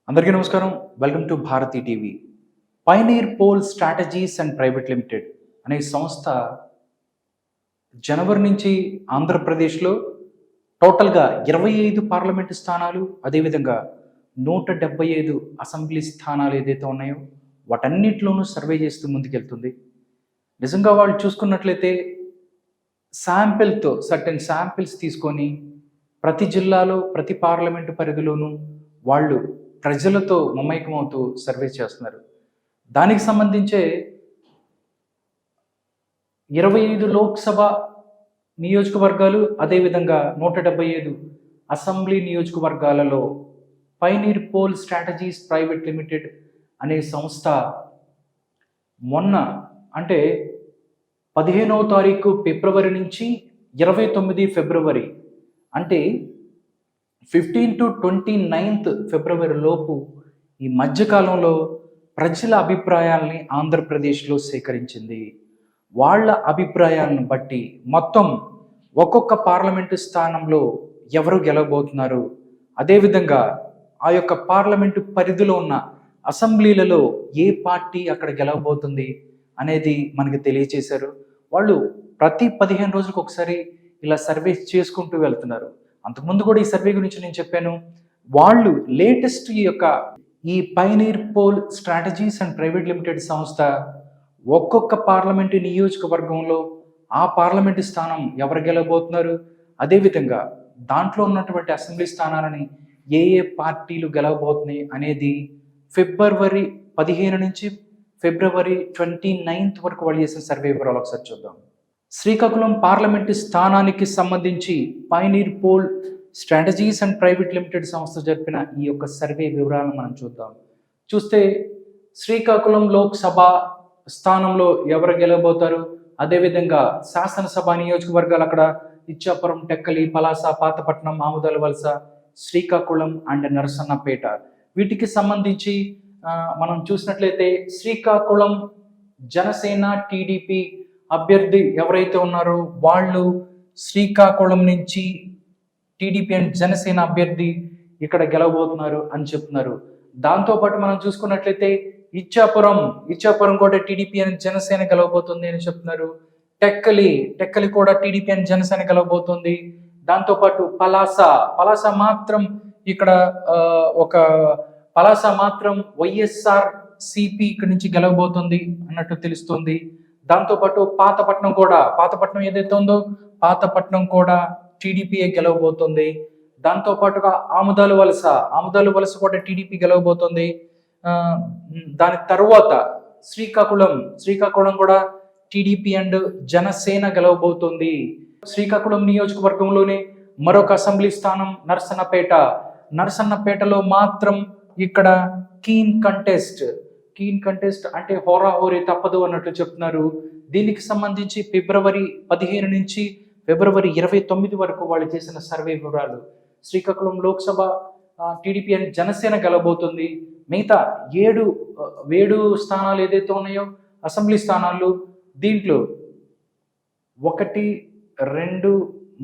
అందరికీ నమస్కారం. Welcome to Bharathi TV. Pioneer poll strategies and private limited అనే సంస్థ జనవరి నుంచి ఆంధ్రప్రదేశ్లో టోటల్గా 25 పార్లమెంటు స్థానాలు, అదేవిధంగా 175 అసెంబ్లీ స్థానాలు ఏదైతే ఉన్నాయో వాటన్నిటిలోనూ సర్వే చేస్తూ ముందుకెళ్తుంది. నిజంగా వాళ్ళు చూసుకున్నట్లయితే సర్టెన్ శాంపిల్స్ తీసుకొని ప్రతి జిల్లాలో, ప్రతి పార్లమెంటు పరిధిలోనూ వాళ్ళు ప్రజలతో మమైకమవుతూ సర్వే చేస్తున్నారు. దానికి సంబంధించే 25 లోక్సభ నియోజకవర్గాలు, అదేవిధంగా 175 అసెంబ్లీ నియోజకవర్గాలలో pioneer poll strategies private limited అనే సంస్థ మొన్న అంటే 15వ తారీఖు ఫిబ్రవరి నుంచి 29 ఫిబ్రవరి అంటే 15 టు 29th ఫిబ్రవరి లోపు ఈ మధ్యకాలంలో ప్రజల అభిప్రాయాల్ని ఆంధ్రప్రదేశ్లో సేకరించింది. వాళ్ళ అభిప్రాయాలను బట్టి మొత్తం ఒక్కొక్క పార్లమెంటు స్థానంలో ఎవరు గెలవబోతున్నారు, అదేవిధంగా ఆ యొక్క పార్లమెంటు పరిధిలో ఉన్న అసెంబ్లీలలో ఏ పార్టీ అక్కడ గెలవబోతుంది అనేది మనకి తెలియచేశారు. వాళ్ళు ప్రతి 15 రోజులకు ఒకసారి ఇలా సర్వే చేసుకుంటూ వెళ్తున్నారు. అంతకుముందు కూడా ఈ సర్వే గురించి నేను చెప్పాను. వాళ్ళు లేటెస్ట్ ఈ pioneer poll strategies and private limited సంస్థ ఒక్కొక్క పార్లమెంటు నియోజకవర్గంలో ఆ పార్లమెంటు స్థానం ఎవరు గెలవబోతున్నారు, అదేవిధంగా దాంట్లో ఉన్నటువంటి అసెంబ్లీ స్థానాలని ఏ ఏ పార్టీలు గెలవబోతున్నాయి అనేది ఫిబ్రవరి 15 నుంచి ఫిబ్రవరి 29th వరకు వాళ్ళు చేసిన సర్వే వివరాలు ఒకసారి చూద్దాం. శ్రీకాకుళం పార్లమెంటు స్థానానికి సంబంధించి pioneer poll strategies and private limited సంస్థ జరిపిన ఈ యొక్క సర్వే వివరాలను మనం చూద్దాం. చూస్తే శ్రీకాకుళం లోక్సభ స్థానంలో ఎవరు గెలవబోతారు, అదేవిధంగా శాసనసభ నియోజకవర్గాలు అక్కడ ఇచ్చాపురం, టెక్కలి, పలాస, పాతపట్నం, ఆముదాల వలస, శ్రీకాకుళం అండ్ నరసన్నపేట. వీటికి సంబంధించి మనం చూసినట్లయితే శ్రీకాకుళం జనసేన టీడీపీ అభ్యర్థి ఎవరైతే ఉన్నారో వాళ్ళు శ్రీకాకుళం నుంచి టీడీపీ అండ్ జనసేన అభ్యర్థి ఇక్కడ గెలవబోతున్నారు అని చెప్తున్నారు. దాంతోపాటు మనం చూసుకున్నట్లయితే ఇచ్చాపురం కూడా టీడీపీ అండ్ జనసేన గెలవబోతుంది అని చెప్తున్నారు. టెక్కలి కూడా టీడీపీ అండ్ జనసేన గెలవబోతుంది. దాంతోపాటు పలాస మాత్రం ఇక్కడ పలాస మాత్రం వైఎస్ఆర్ సిపి ఇక్కడి నుంచి గెలవబోతుంది అన్నట్టు తెలుస్తుంది. దాంతోపాటు పాతపట్నం ఏదైతే ఉందో పాతపట్నం కూడా టీడీపీఏ గెలవబోతుంది. దాంతోపాటుగా ఆముదాల వలస కూడా టీడీపీ గెలవబోతుంది. దాని తర్వాత శ్రీకాకుళం కూడా టీడీపీ అండ్ జనసేన గెలవబోతుంది. శ్రీకాకుళం నియోజకవర్గంలోనే మరొక అసెంబ్లీ స్థానం నరసన్నపేటలో మాత్రం ఇక్కడ కీన్ కంటెస్ట్ అంటే హోరాహోరీ తప్పదు అన్నట్లు చెప్తున్నారు. దీనికి సంబంధించి ఫిబ్రవరి 15 నుంచి ఫిబ్రవరి 29 వరకు వాళ్ళు చేసిన సర్వే వివరాలు. శ్రీకాకుళం లోక్సభ టీడీపీ అండ్ జనసేన గెలవబోతుంది. మిగతా 7 స్థానాలు ఏదైతే ఉన్నాయో అసెంబ్లీ స్థానాలు, దీంట్లో 1, 2,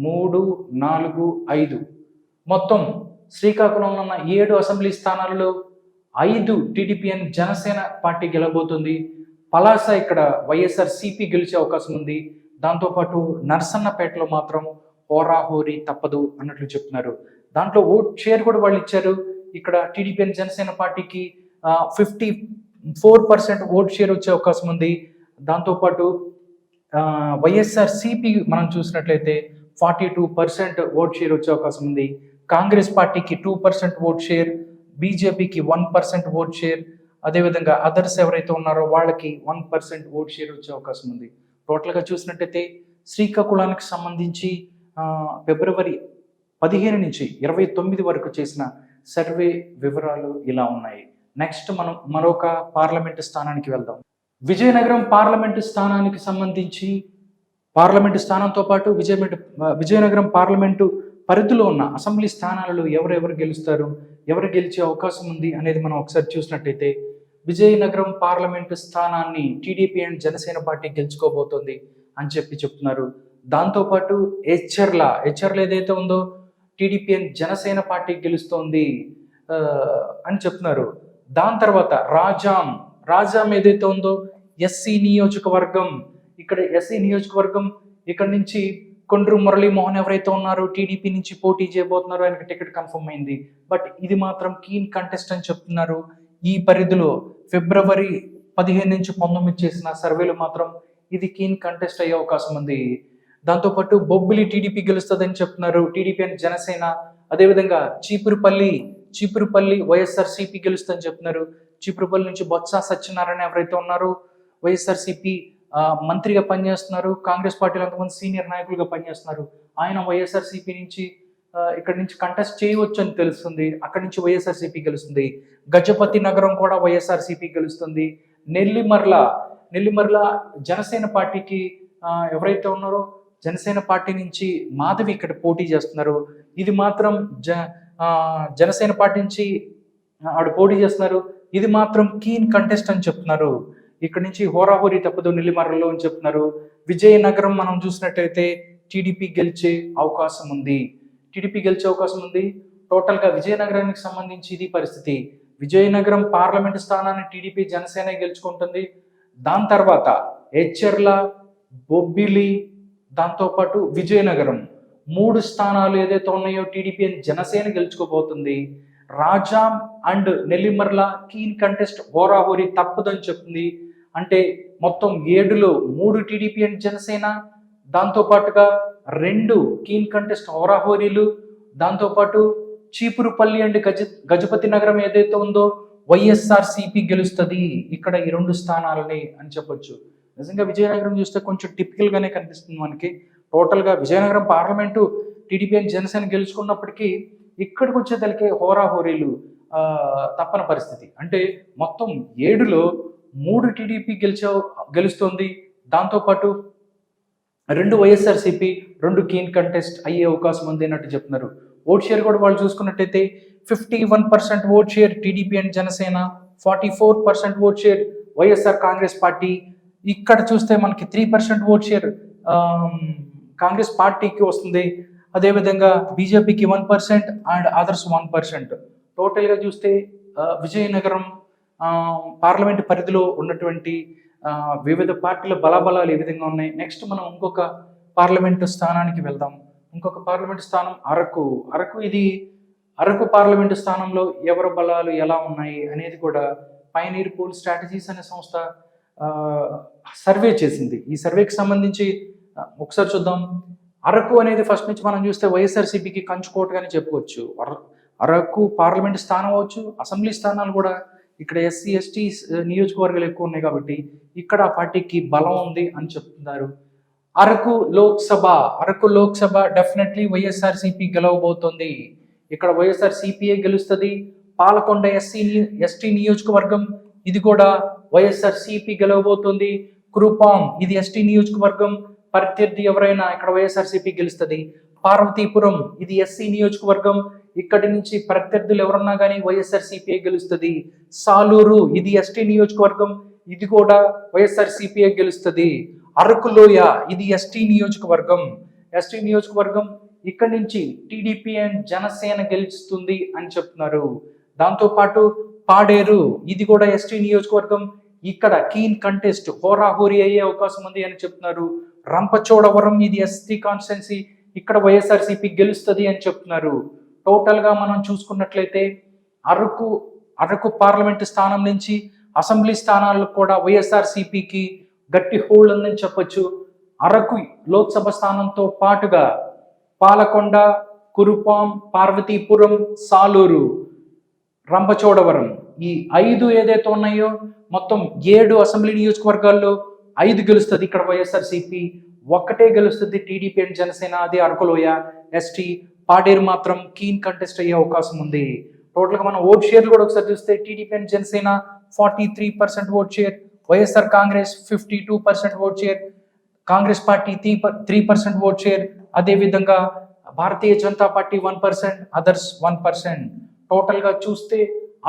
3, 4, 5 మొత్తం శ్రీకాకుళంలో ఉన్న 7 అసెంబ్లీ స్థానాలలో 5 టీడీపీ అండ్ జనసేన పార్టీ గెలవబోతుంది. పలాస ఇక్కడ వైఎస్ఆర్ సిపి గెలిచే అవకాశం ఉంది. దాంతోపాటు నరసన్నపేటలో మాత్రం హోరాహోరీ తప్పదు అన్నట్లు చెప్తున్నారు. దాంట్లో ఓట్ షేర్ కూడా వాళ్ళు ఇచ్చారు. ఇక్కడ టీడీపీ అండ్ జనసేన పార్టీకి 54% ఓట్ షేర్ వచ్చే అవకాశం ఉంది. దాంతోపాటు వైఎస్ఆర్ సిపి మనం చూసినట్లయితే 42% ఓట్ షేర్ వచ్చే అవకాశం ఉంది. కాంగ్రెస్ పార్టీకి 2% ఓట్ షేర్, బీజేపీకి 1% ఓట్ షేర్, అదేవిధంగా అదర్స్ ఎవరైతే ఉన్నారో వాళ్ళకి 1% ఓట్ షేర్ వచ్చే అవకాశం ఉంది. టోటల్గా చూసినట్టయితే శ్రీకాకుళానికి సంబంధించి ఫిబ్రవరి 15 నుంచి 29 వరకు చేసిన సర్వే వివరాలు ఇలా ఉన్నాయి. నెక్స్ట్ మనం మరొక పార్లమెంటు స్థానానికి వెళ్దాం. విజయనగరం పార్లమెంటు స్థానానికి సంబంధించి పార్లమెంటు స్థానంతో పాటు విజయనగరం పార్లమెంటు పరిధిలో ఉన్న అసెంబ్లీ స్థానాలలో ఎవరెవరు గెలుస్తారు, ఎవరు గెలిచే అవకాశం ఉంది అనేది మనం ఒకసారి చూసినట్టయితే విజయనగరం పార్లమెంటు స్థానాన్ని టీడీపీ అండ్ జనసేన పార్టీ గెలుచుకోబోతోంది అని చెప్తున్నారు. దాంతోపాటు హెచ్చర్ల ఏదైతే ఉందో టీడీపీ అండ్ జనసేన పార్టీ గెలుస్తోంది. ఆ, అని చెప్తున్నారు. దాని తర్వాత రాజాం ఏదైతే ఉందో ఎస్సీ నియోజకవర్గం, ఇక్కడ ఎస్సీ నియోజకవర్గం ఇక్కడ నుంచి కొండ్రు మురళీమోహన్ ఎవరైతే ఉన్నారో టీడీపీ నుంచి పోటీ చేయబోతున్నారో ఆయనకి టికెట్ కన్ఫర్మ్ అయింది. బట్ ఇది మాత్రం కీన్ కంటెస్ట్ అని చెప్తున్నారు. ఈ పరిధిలో ఫిబ్రవరి 15 నుంచి 19 చేసిన సర్వేలు మాత్రం ఇది కీన్ కంటెస్ట్ అయ్యే అవకాశం ఉంది. దాంతోపాటు బొబ్బిలి టీడీపీ గెలుస్తుందని చెప్తున్నారు, టీడీపీ అండ్ జనసేన. అదేవిధంగా చీపురుపల్లి వైఎస్ఆర్సీపీ గెలుస్తుందని చెప్తున్నారు. చీపురుపల్లి నుంచి బొత్స సత్యనారాయణ ఎవరైతే ఉన్నారో వైఎస్ఆర్సీపీ మంత్రిగా పనిచేస్తున్నారు, కాంగ్రెస్ పార్టీలో అంతమంది సీనియర్ నాయకులుగా పనిచేస్తున్నారు. ఆయన వైఎస్ఆర్సీపీ నుంచి ఇక్కడ నుంచి కంటెస్ట్ చేయవచ్చు అని తెలుస్తుంది. అక్కడి నుంచి వైఎస్ఆర్సీపీ గెలుస్తుంది. గజపతి నగరం కూడా వైఎస్ఆర్సీపీ గెలుస్తుంది. నెల్లిమర్ల జనసేన పార్టీకి ఎవరైతే ఉన్నారో జనసేన పార్టీ నుంచి మాధవి ఇక్కడ పోటీ చేస్తున్నారు. ఇది మాత్రం జనసేన పార్టీ నుంచి ఆవిడ పోటీ చేస్తున్నారు. ఇది మాత్రం కీన్ కంటెస్ట్ అని చెప్తున్నారు. ఇక్కడ నుంచి హోరాహోరీ తప్పదు నెల్లిమర్లలో అని చెప్తున్నారు. విజయనగరం మనం చూసినట్టయితే టీడీపీ గెలిచే అవకాశం ఉంది. టోటల్గా విజయనగరానికి సంబంధించి ఇది పరిస్థితి. విజయనగరం పార్లమెంటు స్థానాన్ని టీడీపీ జనసేన గెలుచుకుంటుంది. దాని తర్వాత ఎచ్చెర్ల, బొబ్బిలి, దాంతోపాటు విజయనగరం 3 స్థానాలు ఏదైతే ఉన్నాయో టీడీపీ జనసేన గెలుచుకోబోతుంది. Rajam and Nellimarla keen contest హోరాహోరీ తప్పదని చెప్తుంది. అంటే మొత్తం 7లో 3 టీడీపీ అండ్ జనసేన, దాంతోపాటుగా 2 కీన్ కంటెస్ట్ హోరాహోరీలు, దాంతోపాటు చీపురుపల్లి అండ్ గజపతి నగరం ఏదైతే ఉందో వైఎస్ఆర్సీపీ గెలుస్తుంది ఇక్కడ ఈ 2 స్థానాలని అని చెప్పొచ్చు. నిజంగా విజయనగరం చూస్తే కొంచెం టిపికల్గానే కనిపిస్తుంది మనకి. టోటల్గా Vizianagaram parliament TDP and Janasena గెలుచుకున్నప్పటికీ ఇక్కడికి వచ్చేసరికి హోరాహోరీలు తప్పని పరిస్థితి. అంటే మొత్తం 7లో 3 టీడీపీ గెలుస్తుంది. దాంతోపాటు 2 వైఎస్ఆర్సీపీ, 2 కీన్ కంటెస్ట్ అయ్యే అవకాశం ఉంది అన్నట్టు చెప్తున్నారు. ఓట్ షేర్ కూడా వాళ్ళు చూసుకున్నట్టయితే 51% vote share TDP and Janasena, 44% vote share YSR Congress party. ఇక్కడ చూస్తే మనకి 3% ఓట్ షేర్ కాంగ్రెస్ పార్టీకి వస్తుంది. అదేవిధంగా బీజేపీకి 1% అండ్ అదర్స్ 1%. టోటల్గా చూస్తే విజయనగరం పార్లమెంట్ పరిధిలో ఉన్నటువంటి వివిధ పార్టీల బలాబలాలు ఏ విధంగా ఉన్నాయి. నెక్స్ట్ మనం ఇంకొక పార్లమెంటు స్థానానికి వెళ్దాం. ఇంకొక పార్లమెంటు స్థానం అరకు పార్లమెంటు స్థానంలో ఎవరి బలాలు ఎలా ఉన్నాయి అనేది కూడా పైనీర్ పోల్ స్ట్రాటజీస్ అనే సంస్థ సర్వే చేసింది. ఈ సర్వేకి సంబంధించి ఒకసారి చూద్దాం. అరకు అనేది ఫస్ట్ నుంచి మనం చూస్తే వైఎస్ఆర్సీపీకి కంచుకోటగానే చెప్పుకోవచ్చు. అరకు పార్లమెంట్ స్థానం అవ్వచ్చు, అసెంబ్లీ స్థానాలు కూడా ఇక్కడ ఎస్సీ ఎస్టీ నియోజకవర్గాలు ఎక్కువ ఉన్నాయి కాబట్టి ఇక్కడ ఆ పార్టీకి బలం ఉంది అని చెప్తున్నారు. అరకు లోక్సభ డెఫినెట్లీ వైఎస్ఆర్సీపీ గెలవబోతోంది. ఇక్కడ వైఎస్ఆర్సీపీఏ గెలుస్తుంది. పాలకొండ ఎస్టీ నియోజకవర్గం ఇది కూడా వైఎస్ఆర్సీపీ గెలవబోతోంది. కురుపాం ఇది ఎస్టీ నియోజకవర్గం, ప్రత్యర్థి ఎవరైనా ఇక్కడ వైఎస్ఆర్సీపీ గెలుస్తుంది. పార్వతీపురం ఇది ఎస్సీ నియోజకవర్గం, ఇక్కడి నుంచి ప్రత్యర్థులు ఎవరన్నా కానీ వైఎస్ఆర్సీపీ గెలుస్తుంది. సాలూరు ఇది ఎస్టీ నియోజకవర్గం, ఇది కూడా వైఎస్ఆర్సీపీ గెలుస్తుంది. అరకులోయ ఇది ఎస్టీ నియోజకవర్గం, ఇక్కడి నుంచి టీడీపీ అండ్ జనసేన గెలుస్తుంది అని చెప్తున్నారు. దాంతోపాటు పాడేరు ఇది కూడా ఎస్టీ నియోజకవర్గం, ఇక్కడ కీన్ కంటెస్ట్ హోరాహోరీ అయ్యే అవకాశం ఉంది అని చెప్తున్నారు. రంపచోడవరం ఇది ఎస్టీ కాన్స్టిట్యున్సీ, ఇక్కడ వైఎస్ఆర్సీపీ గెలుస్తుంది అని చెప్తున్నారు. టోటల్గా మనం చూసుకున్నట్లయితే అరకు పార్లమెంటు స్థానం నుంచి అసెంబ్లీ స్థానాల్లో కూడా వైఎస్ఆర్సీపీకి గట్టి హోల్డ్ ఉందని చెప్పొచ్చు. అరకు లోక్సభ స్థానంతో పాటుగా పాలకొండ, కురుపాం, పార్వతీపురం, సాలూరు, రంపచోడవరం ఈ 5 ఏదైతే ఉన్నాయో మొత్తం 7 అసెంబ్లీ నియోజకవర్గాల్లో 5 గెలుస్తుంది ఇక్కడ వైఎస్ఆర్సీపీ, 1 గెలుస్తుంది టీడీపీ అండ్ జనసేన, అది అరకులోయ ఎస్టీ. పాడేరు మాత్రం కీన్ కంటెస్ట్ అయ్యే అవకాశం ఉంది. టోటల్గా మనం ఓట్ షేర్లు కూడా ఒకసారి చూస్తే TDP and Janasena 43% vote share, YSR Congress 52% vote share, Congress party 3% vote share, అదేవిధంగా భారతీయ జనతా పార్టీ 1%, అదర్స్ 1%. టోటల్గా చూస్తే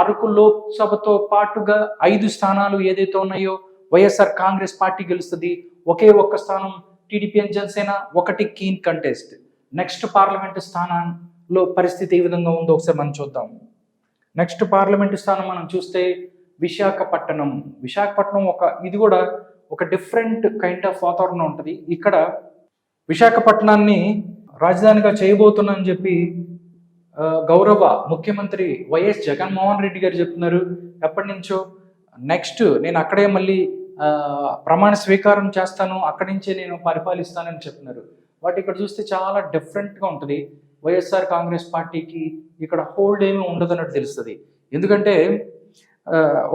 అరకు లోక్సభతో పాటుగా 5 స్థానాలు ఏదైతే ఉన్నాయో వైఎస్ఆర్ కాంగ్రెస్ పార్టీ గెలుస్తుంది. ఒకే ఒక్క స్థానం TDP and Janasena, 1 keen contest. Next parliament స్థానంలో పరిస్థితి ఏ విధంగా ఉందో ఒకసారి మనం చూద్దాం. నెక్స్ట్ పార్లమెంటు స్థానం మనం చూస్తే విశాఖపట్నం. విశాఖపట్నం ఇది కూడా ఒక డిఫరెంట్ కైండ్ ఆఫ్ వాతావరణం ఉంటుంది. ఇక్కడ విశాఖపట్నాన్ని రాజధానిగా చేయబోతున్నానని చెప్పి గౌరవ ముఖ్యమంత్రి వైఎస్ జగన్మోహన్ రెడ్డి గారు చెప్తున్నారు ఎప్పటి నుంచో. నెక్స్ట్ నేను అక్కడే మళ్ళీ ప్రమాణ స్వీకారం చేస్తాను, అక్కడి నుంచే నేను పరిపాలిస్తానని చెప్తున్నారు. బట్ ఇక్కడ చూస్తే చాలా డిఫరెంట్గా ఉంటుంది. వైఎస్ఆర్ కాంగ్రెస్ పార్టీకి ఇక్కడ హోల్డ్ ఏమీ ఉండదు అన్నట్టు తెలుస్తుంది. ఎందుకంటే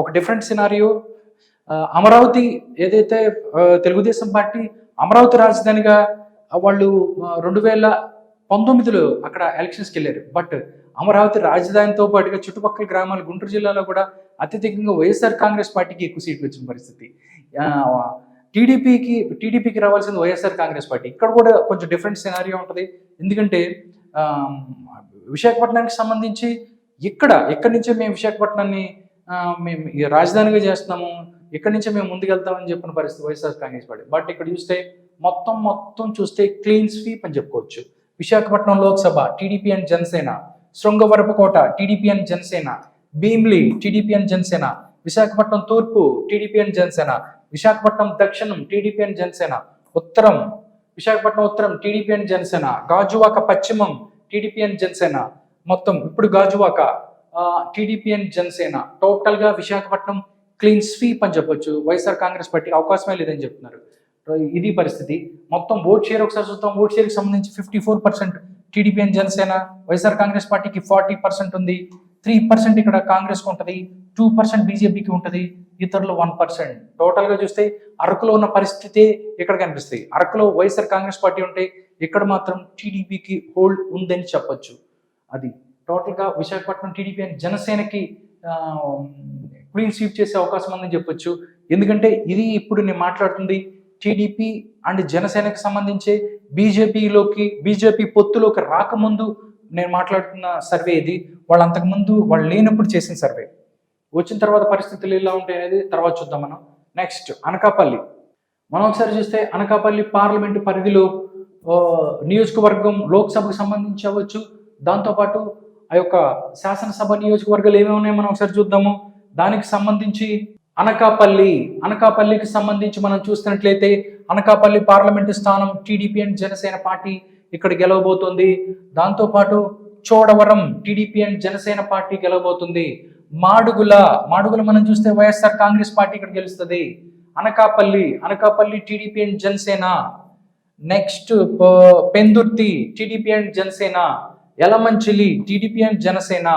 ఒక డిఫరెంట్ సినారియో, అమరావతి ఏదైతే తెలుగుదేశం పార్టీ అమరావతి రాజధానిగా వాళ్ళు 2019లో అక్కడ ఎలక్షన్స్కి వెళ్ళారు. బట్ అమరావతి రాజధానితో పాటుగా చుట్టుపక్కల గ్రామాలు గుంటూరు జిల్లాలో కూడా అత్యధికంగా వైఎస్ఆర్ కాంగ్రెస్ పార్టీకి ఎక్కువ సీట్లు వచ్చిన పరిస్థితి. టీడీపీకి రావాల్సింది వైఎస్ఆర్ కాంగ్రెస్ పార్టీ. ఇక్కడ కూడా కొంచెం డిఫరెంట్ సినారియో ఉంటుంది. ఎందుకంటే విశాఖపట్నానికి సంబంధించి ఇక్కడి నుంచే మేము విశాఖపట్నాన్ని మేము రాజధానిగా చేస్తున్నాము, ఇక్కడి నుంచే మేము ముందుకెళ్తామని చెప్పిన పరిస్థితి వైఎస్ఆర్ కాంగ్రెస్ పార్టీ. బట్ ఇక్కడ చూస్తే మొత్తం చూస్తే క్లీన్ స్వీప్ అని చెప్పుకోవచ్చు. Visakhapatnam Lok Sabha TDP and Janasena, Srungavarapukota TDP and Janasena, Bheemili TDP and Janasena, Visakhapatnam తూర్పు టీడీపీ అండ్ జనసేన, విశాఖపట్నం దక్షిణం టీడీపీ అండ్ జనసేన, ఉత్తరం విశాఖపట్నం ఉత్తరం టీడీపీ అండ్ జనసేన, గాజువాక పశ్చిమం టీడీపీ అండ్ జనసేన, మొత్తం ఇప్పుడు గాజువాక టీడీపీ అండ్ జనసేన. టోటల్గా విశాఖపట్నం క్లీన్ స్వీప్ అని చెప్పొచ్చు. వైఎస్ఆర్ కాంగ్రెస్ పార్టీకి అవకాశమే లేదని చెప్తున్నారు. ఇది పరిస్థితి. మొత్తం ఓట్ షేర్ ఒకసారి చూద్దాం. ఓట్ షేర్కి సంబంధించి 54% టీడీపీ అండ్ జనసేన, వైఎస్ఆర్ కాంగ్రెస్ పార్టీకి 40% ఉంది. 3% ఇక్కడ కాంగ్రెస్కి ఉంటుంది, 2% బీజేపీకి ఉంటుంది, ఇతరులు 1%. టోటల్గా చూస్తే అరకులో ఉన్న పరిస్థితి ఇక్కడ కనిపిస్తాయి. అరకులో వైఎస్ఆర్ కాంగ్రెస్ పార్టీ ఉంటే ఇక్కడ మాత్రం టీడీపీకి హోల్డ్ ఉందని చెప్పొచ్చు. అది టోటల్గా విశాఖపట్నం టీడీపీ అండ్ జనసేనకి క్లీన్ స్వీప్ చేసే అవకాశం ఉందని చెప్పొచ్చు. ఎందుకంటే ఇది ఇప్పుడు నేను మాట్లాడుతుంది టీడీపీ అండ్ జనసేనకి సంబంధించి బీజేపీ పొత్తులోకి రాకముందు నేను మాట్లాడుతున్న సర్వే ఇది. అంతకుముందు వాళ్ళు లేనప్పుడు చేసిన సర్వే. వచ్చిన తర్వాత పరిస్థితులు ఎలా ఉంటాయి అనేది తర్వాత చూద్దాం మనం. నెక్స్ట్ అనకాపల్లి. మనం ఒకసారి చూస్తే అనకాపల్లి పార్లమెంటు పరిధిలో నియోజకవర్గం లోక్సభకు సంబంధించి అవ్వచ్చు, దాంతోపాటు ఆ యొక్క శాసనసభ నియోజకవర్గాలు ఏమేమి ఉన్నాయో మనం ఒకసారి చూద్దాము. దానికి సంబంధించి అనకాపల్లికి సంబంధించి మనం చూస్తున్నట్లయితే అనకాపల్లి పార్లమెంటు స్థానం టీడీపీ అండ్ జనసేన పార్టీ ఇక్కడ గెలవబోతుంది. దాంతోపాటు Chodavaram TDP and Janasena party గెలవబోతుంది. మాడుగుల మనం చూస్తే వైఎస్ఆర్ కాంగ్రెస్ పార్టీ ఇక్కడ గెలుస్తుంది. Anakapalli TDP and Janasena. Next Pendurthi TDP and Janasena, Yelamanchili TDP and Janasena,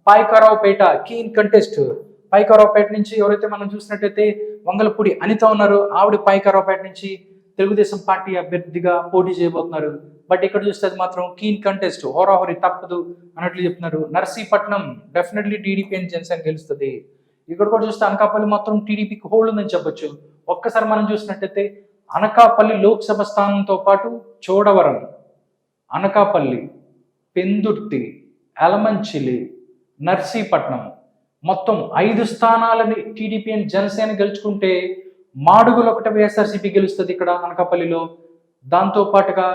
Payakaraopeta keen contest. Payakaraopeta నుంచి ఎవరైతే మనం చూసినట్టయితే వంగలపూడి అనిత ఉన్నారు, ఆవిడ పాయకరావుపేట నుంచి తెలుగుదేశం పార్టీ అభ్యర్థిగా పోటీ చేయబోతున్నారు. బట్ ఇక్కడ చూస్తే అది మాత్రం కీన్ కంటెస్ట్, హోరాహోరీ తప్పదు అన్నట్లు చెప్తున్నారు. Narsipatnam definitely TDP and Janasena గెలుస్తుంది. ఇక్కడ కూడా చూస్తే అనకాపల్లి మాత్రం టీడీపీకి హోల్డ్ ఉందని చెప్పొచ్చు. ఒక్కసారి మనం చూసినట్టయితే అనకాపల్లి లోక్సభ స్థానంతో పాటు చోడవరం, అనకాపల్లి, పెందుర్తి, యలమంచిలి, నర్సీపట్నం మొత్తం 5 స్థానాలని టీడీపీ అండ్ జనసేన గెలుచుకుంటే మాడుగులు ఒకటి వైఎస్ఆర్సీపీ గెలుస్తుంది ఇక్కడ అనకాపల్లిలో. దాంతో పాటుగా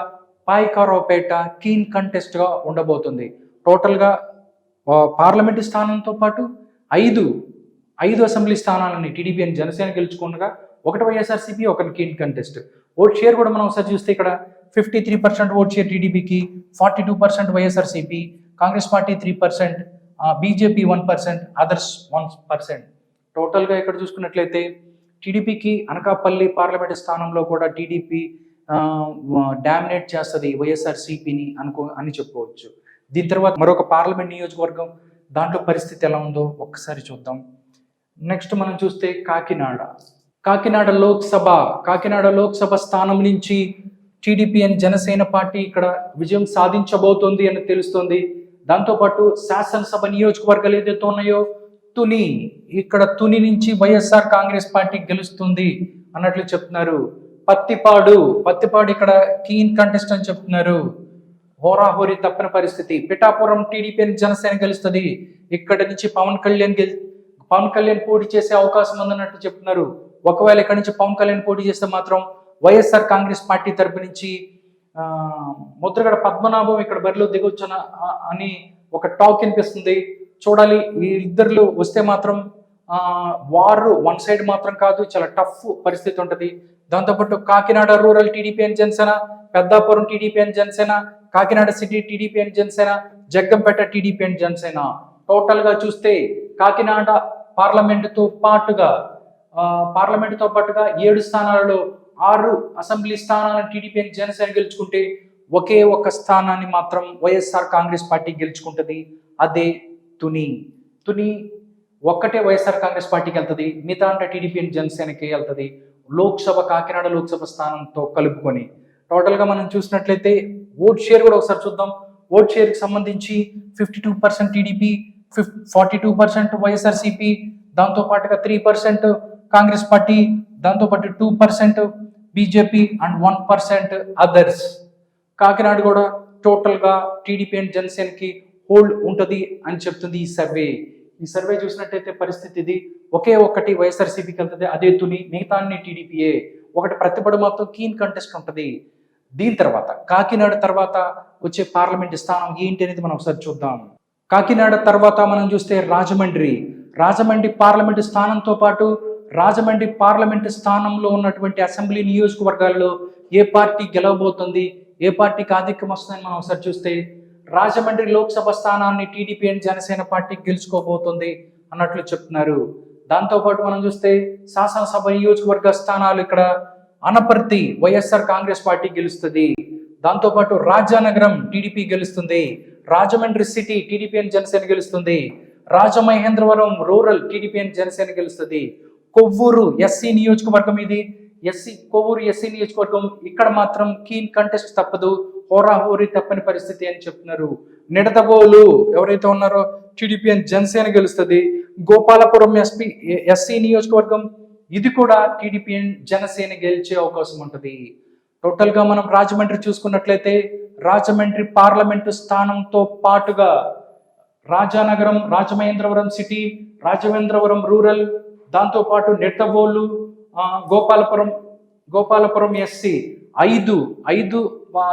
పాయకారావుపేట కీన్ కంటెస్ట్గా ఉండబోతుంది. టోటల్గా పార్లమెంటు స్థానంతో పాటు 5 అసెంబ్లీ స్థానాలని టీడీపీ అండ్ జనసేన గెలుచుకుండగా ఒకటి వైఎస్ఆర్సీపీ, ఒకటి కీన్ కంటెస్ట్. ఓట్ షేర్ కూడా మనం ఒకసారి చూస్తే ఇక్కడ 53% ఓట్ షేర్ టీడీపీకి, 42% YSRCP, Congress party 3%, BJP 1%, others 1%. టోటల్గా ఇక్కడ చూసుకున్నట్లయితే టీడీపీకి అనకాపల్లి పార్లమెంటు స్థానంలో కూడా టీడీపీ డామినేట్ చేస్తుంది వైఎస్ఆర్సీపీని అని చెప్పుకోవచ్చు. దీని తర్వాత మరొక పార్లమెంట్ నియోజకవర్గం, దాంట్లో పరిస్థితి ఎలా ఉందో ఒక్కసారి చూద్దాం. నెక్స్ట్ మనం చూస్తే కాకినాడ లోక్సభ స్థానం నుంచి టీడీపీ అండ్ జనసేన పార్టీ ఇక్కడ విజయం సాధించబోతోంది అని తెలుస్తోంది. దాంతోపాటు శాసనసభ నియోజకవర్గాలు ఏదైతే ఉన్నాయో తుని నుంచి వైఎస్ఆర్ కాంగ్రెస్ పార్టీ గెలుస్తుంది అన్నట్లు చెప్తున్నారు. పత్తిపాడు ఇక్కడ కీన్ కంటెస్ట్ అని చెప్తున్నారు. హోరాహోరీ తప్పిన పరిస్థితి. పిఠాపురం టీడీపీ అండ్ జనసేన గెలుస్తుంది. ఇక్కడ నుంచి పవన్ కళ్యాణ్ పోటీ చేసే అవకాశం ఉందన్నట్టు చెప్తున్నారు. ఒకవేళ ఇక్కడ నుంచి పవన్ కళ్యాణ్ పోటీ చేస్తే మాత్రం వైఎస్ఆర్ కాంగ్రెస్ పార్టీ తరపు నుంచి ముద్రగడ పద్మనాభం ఇక్కడ బరిలో దిగొచ్చున అని ఒక టాక్ వినిపిస్తుంది. చూడాలి. ఈ ఇద్దరు వస్తే మాత్రం వారు వన్ సైడ్ మాత్రం కాదు, చాలా టఫ్ పరిస్థితి ఉంటుంది. దాంతోపాటు Kakinada rural TDP and Janasena, Peddapuram TDP and Janasena, Kakinada city TDP and Janasena, Jaggampeta TDP and Janasena. Total గా చూస్తే కాకినాడ పార్లమెంటుతో పాటుగా 7 స్థానాలలో 6 అసెంబ్లీ స్థానాలను టీడీపీ అండ్ జనసేన గెలుచుకుంటే ఒకే ఒక్క స్థానాన్ని మాత్రం వైఎస్ఆర్ కాంగ్రెస్ పార్టీ గెలుచుకుంటుంది. అదే తుని. ఒక్కటే వైఎస్ఆర్ కాంగ్రెస్ పార్టీకి వెళ్తుంది, మిగతా అంటే టీడీపీ అండ్ జనసేనకి వెళ్తుంది. లోక్సభ కాకినాడ లోక్సభ స్థానంతో కలుపుకొని టోటల్గా మనం చూసినట్లయితే ఓట్ షేర్ కూడా ఒకసారి చూద్దాం. ఓట్ షేర్కి సంబంధించి 52% టీడీపీ, 42% వైఎస్ఆర్సీపీ, దాంతోపాటుగా 3% కాంగ్రెస్ పార్టీ, దాంతోపాటు 2% బీజేపీ అండ్ 1% అదర్స్. కాకినాడ కూడా టోటల్గా టీడీపీ అండ్ జనసేనకి హోల్డ్ ఉంటుంది అని చెప్తుంది ఈ సర్వే చూసినట్టయితే పరిస్థితి ఇది. ఒకే ఒక్కటి వైఎస్ఆర్సీపీకి వెళ్తుంది, అదే తుని. మిగతా అన్ని టీడీపీయే. ఒకటి ప్రతిబడి మాత్రం కీన్ కంటెస్ట్ ఉంటుంది. దీని తర్వాత కాకినాడ తర్వాత వచ్చే పార్లమెంట్ స్థానం ఏంటి అనేది మనం ఒకసారి చూద్దాం. కాకినాడ తర్వాత మనం చూస్తే రాజమండ్రి పార్లమెంటు స్థానంతో పాటు రాజమండ్రి పార్లమెంటు స్థానంలో ఉన్నటువంటి అసెంబ్లీ నియోజకవర్గాల్లో ఏ పార్టీ గెలవబోతుంది, ఏ పార్టీకి ఆధిక్యం వస్తుందని మనం ఒకసారి చూస్తే రాజమండ్రి లోక్సభ స్థానాన్ని టీడీపీ అండ్ జనసేన పార్టీ గెలుచుకోబోతుంది అన్నట్లు చెప్తున్నారు. దాంతోపాటు మనం చూస్తే శాసనసభ నియోజకవర్గ స్థానాలు ఇక్కడ అనపర్తి వైఎస్ఆర్ కాంగ్రెస్ పార్టీ గెలుస్తుంది. దాంతోపాటు రాజానగరం టీడీపీ గెలుస్తుంది. Rajahmundry city TDP and Janasena గెలుస్తుంది. Rajamahendravaram rural TDP and Janasena గెలుస్తుంది. కొవ్వూరు ఎస్సీ నియోజకవర్గం ఇది. కొవ్వూరు ఎస్సీ నియోజకవర్గం ఇక్కడ మాత్రం కీన్ కంటెస్ట్ తప్పదు, హోరాహోరీ తప్పని పరిస్థితి అని చెప్తున్నారు. నిడదవోలు ఎవరైతే ఉన్నారో టీడీపీ అండ్ జనసేన గెలుస్తుంది. గోపాలపురం ఎస్సీ నియోజకవర్గం ఇది కూడా టీడీపీ అండ్ జనసేన గెలిచే అవకాశం ఉంటుంది. టోటల్గా మనం రాజమండ్రి చూసుకున్నట్లయితే రాజమండ్రి పార్లమెంటు స్థానంతో పాటుగా రాజానగరం, రాజమహేంద్రవరం సిటీ, రాజమహేంద్రవరం రూరల్, దాంతోపాటు నిడదవోలు, గోపాలపురం ఎస్సీ 5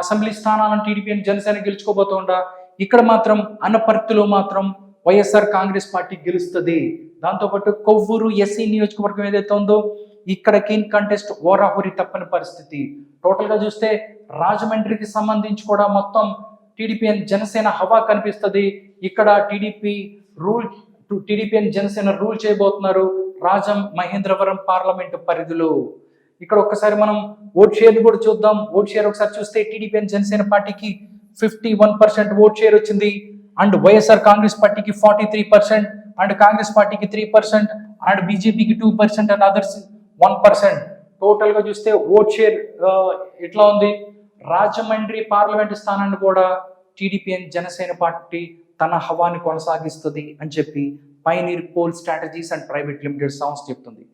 అసెంబ్లీ స్థానాలను టీడీపీ అండ్ జనసేన గెలుచుకోబోతుండా ఇక్కడ మాత్రం అనపర్తిలో మాత్రం వైఎస్ఆర్ కాంగ్రెస్ పార్టీ గెలుస్తుంది. దాంతోపాటు కొవ్వూరు ఎస్సీ నియోజకవర్గం ఏదైతే ఉందో ఇక్కడ కీన్ కంటెస్ట్ ఓరాహోరీ తప్పని పరిస్థితి. టోటల్గా చూస్తే రాజమండ్రికి సంబంధించి కూడా మొత్తం టీడీపీ అండ్ జనసేన హవా కనిపిస్తుంది. ఇక్కడ టీడీపీ అండ్ జనసేన రూల్ చేయబోతున్నారు మహేంద్రవరం పార్లమెంటు పరిధిలో. ఇక్కడ ఒక్కసారి మనం ఓట్ షేర్ కూడా చూద్దాం. ఓట్ షేర్ ఒకసారి చూస్తే టీడీపీ అండ్ జనసేన పార్టీకి 51% ఓట్ షేర్ వచ్చింది, అండ్ వైఎస్ఆర్ కాంగ్రెస్ పార్టీకి 43%, అండ్ కాంగ్రెస్ పార్టీకి 3%, అండ్ బీజేపీకి 2%, అండ్ అదర్స్ 1%. టోటల్ గా చూస్తే ఓట్ షేర్ ఎట్లా ఉంది? రాజమండ్రి పార్లమెంట్ స్థానాన్ని కూడా టీడీపీ అండ్ జనసేన పార్టీ తన హవాని కొనసాగిస్తుంది అని చెప్పి pioneer poll strategies and private limited సంస్థ చెప్తుంది.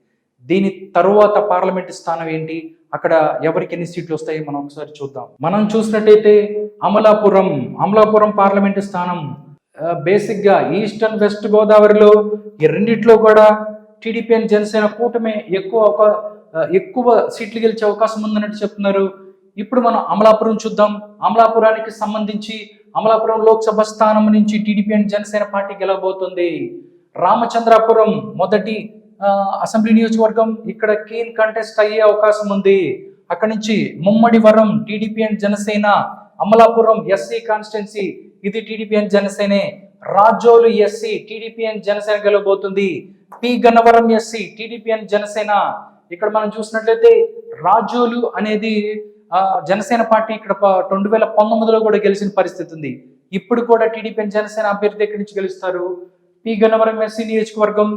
దీని తరువాత పార్లమెంట్ స్థానం ఏంటి, అక్కడ ఎవరికి ఎన్ని సీట్లు వస్తాయి మనం ఒకసారి చూద్దాం. మనం చూసినట్టయితే అమలాపురం పార్లమెంట్ స్థానం బేసిక్ గా ఈస్ట్ అండ్ వెస్ట్ గోదావరిలో ఈ రెండిట్లో కూడా టీడీపీ అండ్ జనసేన కూటమి ఎక్కువ సీట్లు గెలిచే అవకాశం ఉందన్నట్టు చెప్తున్నారు. ఇప్పుడు మనం అమలాపురం చూద్దాం. అమలాపురానికి సంబంధించి అమలాపురం లోక్సభ స్థానం నుంచి టీడీపీ అండ్ జనసేన పార్టీ గెలవబోతుంది. రామచంద్రాపురం మొదటి అసెంబ్లీ నియోజకవర్గం, ఇక్కడ కీన్ కంటెస్ట్ అయ్యే అవకాశం ఉంది. అక్కడి నుంచి Mummidivaram TDP and Janasena, Amalapuram SC constituency ఇది టీడీపీ అండ్ జనసేనే. Razole SC TDP and Janasena గెలవబోతుంది. P Gannavaram SC TDP and Janasena. ఇక్కడ మనం చూసినట్లయితే రాజోలు అనేది జనసేన పార్టీ ఇక్కడ 2019లో కూడా గెలిచిన పరిస్థితి ఉంది. ఇప్పుడు కూడా టీడీపీ అండ్ జనసేన అభ్యర్థి ఎక్కడి నుంచి గెలుస్తారు? పి గన్నవరం ఎస్సీ నియోజకవర్గం.